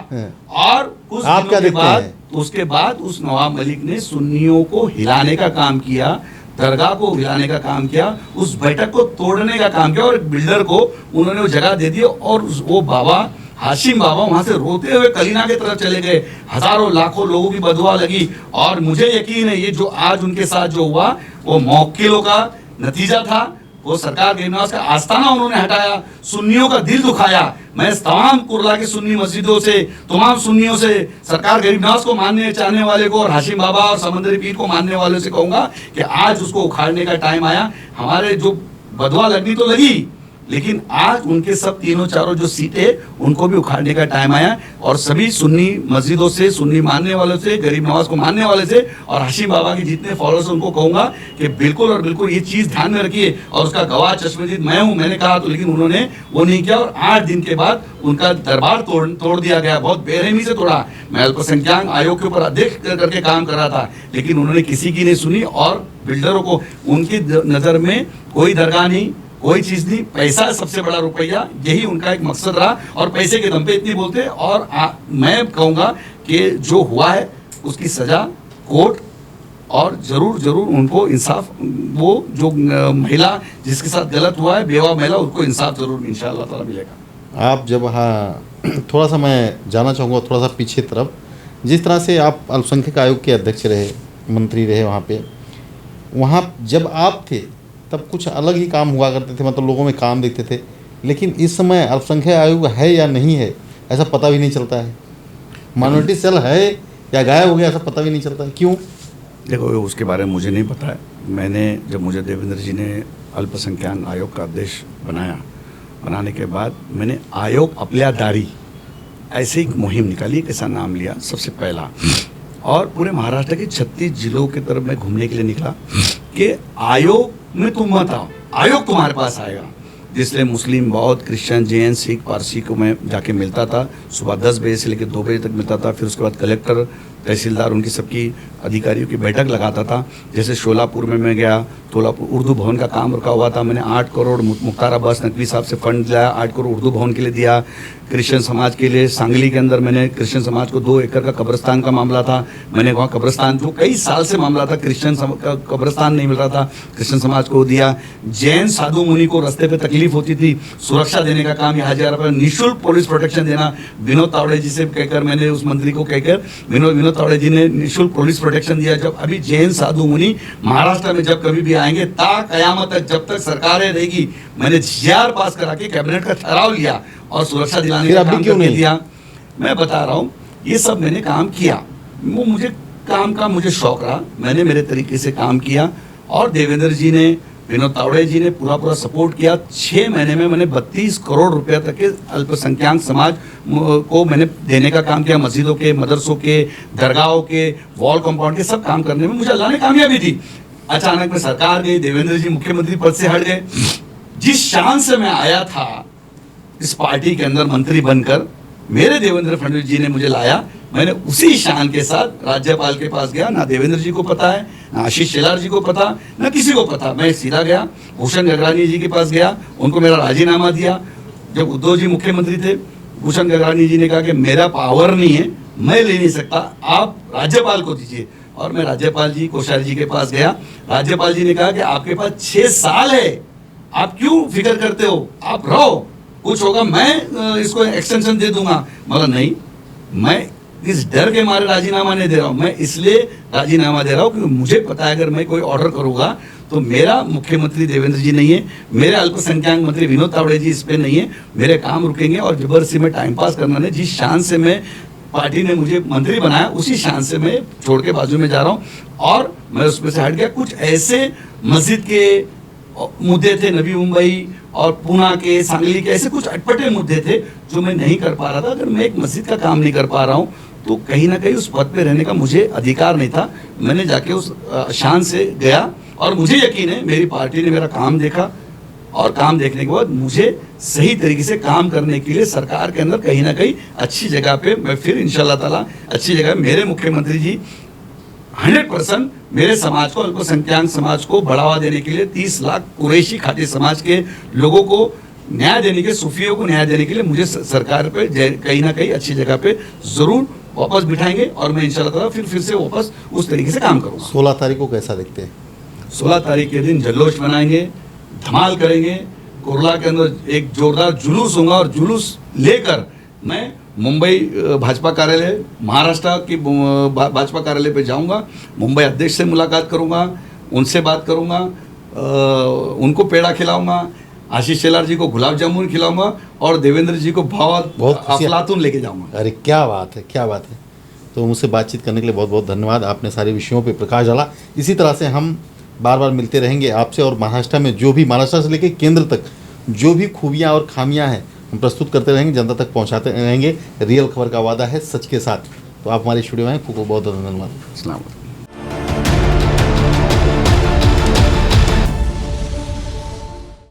और कुछ दिनों के बाद, उसके बाद उस नवाब मलिक ने सुन्नियों को हिलाने का काम किया, दरगाह को हिलाने का काम किया, उस बैठक को तोड़ने का काम किया, और एक बिल्डर को उन्होंने वो जगह दे दी। और वो बाबा हाशिम बाबा वहां से रोते हुए कलीना की तरफ चले गए। हजारों लाखों लोगों की बदुआ लगी, और मुझे यकीन है ये जो आज उनके साथ जो हुआ वो मौकिलों का नतीजा था। वो सरकार गरीब नवाज का आस्थाना उन्होंने हटाया, सुन्नियों का दिल दुखाया। मैं तमाम कुर्ला की सुन्नी मस्जिदों से, तमाम सुन्नियों से, सरकार गरीब नवाज को मानने चाहने वाले को, और हाशिम बाबा और समंदरी पीर को मानने वालों से कहूंगा कि आज उसको उखाड़ने का टाइम आया। हमारे जो बदुआ लगनी तो लगी, लेकिन आज उनके सब तीनों चारों जो सीटें उनको भी उखाड़ने का टाइम आया है। और सभी सुन्नी मस्जिदों से, सुन्नी मानने वालों से, गरीब नवाज को मानने वाले से और हाशिम बाबा के जितने फॉलोअर्स उनको कहूंगा कि बिल्कुल और बिल्कुल ये चीज़ ध्यान में रखिए। और उसका गवाह चश्मदीद मैं हूँ, मैंने कहा तो, लेकिन उन्होंने वो नहीं किया। और 8 दिन के बाद उनका दरबार तोड़ दिया गया, बहुत बेरहमी से तोड़ा। मैं अल्पसंख्यक आयोग के ऊपर अध्यक्ष करके काम कर रहा था, लेकिन उन्होंने किसी की नहीं सुनी। और बिल्डरों को, उनकी नज़र में कोई दरगाह नहीं, कोई चीज नहीं, पैसा सबसे बड़ा रुपया, यही उनका एक मकसद रहा। और पैसे के दम पे इतनी बोलते। और मैं कहूँगा कि जो हुआ है उसकी सजा कोर्ट, और जरूर उनको इंसाफ, वो जो महिला जिसके साथ गलत हुआ है, बेवा महिला, उसको इंसाफ जरूर इंशाअल्लाह ताला मिलेगा। आप जब, हाँ, थोड़ा सा मैं जाना चाहूँगा थोड़ा सा पीछे तरफ, जिस तरह से आप अल्पसंख्यक आयोग के अध्यक्ष रहे, मंत्री रहे वहाँ जब आप थे तब कुछ अलग ही काम हुआ करते थे, मतलब लोगों में काम देखते थे। लेकिन इस समय अल्पसंख्यक आयोग है या नहीं है ऐसा पता भी नहीं चलता है। माइनॉरिटी सेल है या गायब हो गया ऐसा पता भी नहीं चलता है, क्यों? देखो, उसके बारे में मुझे नहीं पता है। मैंने जब मुझे देवेंद्र जी ने अल्पसंख्यक आयोग का अध्यक्ष बनाने के बाद मैंने आयोग अपलियादारी ऐसे एक मुहिम निकाली, एक ऐसा नाम लिया सबसे पहला। और पूरे महाराष्ट्र के 36 जिलों की तरफ मैं घूमने के लिए निकला कि आयोग में तुम मत आओ, आयोग तुम्हारे पास आएगा। जिसलिए मुस्लिम, बौद्ध, क्रिश्चियन, जैन, सिख, पारसी को मैं जाके मिलता था। सुबह 10 बजे से लेकर 2 बजे तक मिलता था। फिर उसके बाद कलेक्टर, तहसीलदार, उनकी सबकी अधिकारियों की बैठक लगाता था। जैसे शोलापुर में मैं गया, तोलापुर उर्दू भवन का काम रुका हुआ था, मैंने 8 करोड़ मुख्तार अब्बास नकवी साहब से फंड लिया, 8 करोड़ उर्दू भवन के लिए दिया। क्रिश्चियन समाज के लिए सांगली के अंदर मैंने क्रिश्चियन समाज को 2 एकड़ का कब्रिस्तान का मामला था, मैंने वहाँ कब्रिस्तान, जो कई साल से मामला था, क्रिश्चियन का कब्रिस्तान नहीं मिल रहा था, क्रिश्चियन समाज को दिया। जैन साधु मुनि को रास्ते पे तकलीफ होती थी, सुरक्षा देने का काम, 1000 रुपये निःशुल्क पुलिस प्रोटेक्शन देना। विनोद तावड़े जी से कहकर, मैंने उस मंत्री को कहकर, विनोद तावड़े जी ने निःशुल्क पुलिस प्रोटेक्शन दिया। जब अभी जैन साधु मुनि महाराष्ट्र में जब कभी भी आएंगे, ता कयामत तक जब तक सरकारें रहेगी, मैंने GR पास करा के कैबिनेट का ठहराव लिया और सुरक्षा दिलाने का काम करके दिया। मैं बता रहा हूँ, ये सब मैंने काम किया। वो मुझे काम का मुझे शौक रहा, मैंने मेरे तरीके से काम किया। और देवेंद्र जी ने, विनोद तावड़े जी ने पूरा सपोर्ट किया। 6 महीने में मैंने 32 करोड़ रुपए तक के अल्पसंख्यक समाज को मैंने देने का काम किया। मस्जिदों के, मदरसों के, दरगाहों के, वॉल कंपाउंड के सब काम करने में मुझे अल्लाह ने कामयाबी दी। अचानक में सरकार गई, देवेंद्र जी मुख्यमंत्री पद से हट गए। जिस शान से मैं आया था इस पार्टी के अंदर मंत्री बनकर, मेरे देवेंद्र फडणवीस जी ने मुझे लाया, मैंने उसी शान के साथ राज्यपाल के पास गया। ना देवेंद्र जी को पता है, ना आशीष शेलार जी को पता, ना किसी को पता। मैं सीधा गया, भूषण गगरानी जी के पास गया, उनको मेरा राजीनामा दिया। जब उद्धव जी मुख्यमंत्री थे, भूषण गगरानी जी ने कहा कि मेरा पावर नहीं है, मैं ले नहीं सकता, आप राज्यपाल को दीजिए। और मैं राज्यपाल जी, कोश्यारी जी के पास गया। राज्यपाल जी ने कहा कि आपके पास 6 साल है, आप क्यों फिक्र करते हो, आप रहो, कुछ होगा मैं इसको एक्सटेंशन दे दूंगा। मगर नहीं, मैं इस डर के मारे राजीनामा नहीं दे रहा हूँ। मैं इसलिए राजीनामा दे रहा हूँ क्योंकि मुझे पता है अगर मैं कोई ऑर्डर करूँगा तो मेरा मुख्यमंत्री देवेंद्र जी नहीं है, मेरे अल्पसंख्यक मंत्री विनोद तावड़े जी इस पे नहीं है, मेरे काम रुकेंगे। और जबरदस्ती में टाइम पास करना नहीं, जिस शान से मैं, पार्टी ने मुझे मंत्री बनाया, उसी शान से मैं छोड़ के बाजू में जा रहा हूँ। और मैं उसमें से हट गया। कुछ ऐसे मस्जिद के मुद्दे थे, नवी मुंबई और पूना के, सांगली के, ऐसे कुछ अटपटे मुद्दे थे जो मैं नहीं कर पा रहा था। अगर मैं एक मस्जिद का काम नहीं कर पा रहा हूँ तो कहीं ना कहीं उस पद पे रहने का मुझे अधिकार नहीं था। मैंने जाके उस शान से गया और मुझे यकीन है मेरी पार्टी ने मेरा काम देखा और काम देखने के बाद मुझे सही तरीके से काम करने के लिए सरकार के अंदर कहीं ना कहीं अच्छी जगह पे मैं फिर इंशाल्लाह ताला अच्छी जगह, मेरे मुख्यमंत्री जी 100% मेरे समाज को, अल्पसंख्यक समाज को बढ़ावा देने के लिए 30 लाख कुरैशी खाटी समाज के लोगों को न्याय देने के, सूफियों को न्याय देने के लिए मुझे सरकार पे कहीं ना कहीं अच्छी जगह पे जरूर वापस बिठाएंगे और मैं इंशाल्लाह ताला फिर से वापस उस तरीके से काम करूँगा। 16 तारीख को कैसा देखते हैं? 16 तारीख के दिन जल्लोश मनाएंगे, धमाल करेंगे। कुर्ला के अंदर एक जोरदार जुलूस होगा और जुलूस लेकर मैं मुंबई भाजपा कार्यालय, महाराष्ट्र की भाजपा कार्यालय पे जाऊंगा। मुंबई अध्यक्ष से मुलाकात करूंगा, उनसे बात करूंगा, उनको पेड़ा खिलाऊंगा, आशीष शेलार जी को गुलाब जामुन खिलाऊंगा और देवेंद्र जी को बहुत अफलातून लेके जाऊंगा। अरे क्या बात है, क्या बात है। तो मुझसे बातचीत करने के लिए बहुत बहुत धन्यवाद। आपने सारे विषयों पे प्रकाश डाला। इसी तरह से हम बार बार मिलते रहेंगे आपसे और महाराष्ट्र में जो भी, महाराष्ट्र से लेकर केंद्र तक जो भी खूबियाँ और खामियाँ हैं हम प्रस्तुत करते रहेंगे, जनता तक पहुँचाते रहेंगे। रियल खबर का वादा है सच के साथ। तो आप हमारे स्टूडियो में आए, आपको बहुत बहुत धन्यवाद। अस्सलाम वालेकुम।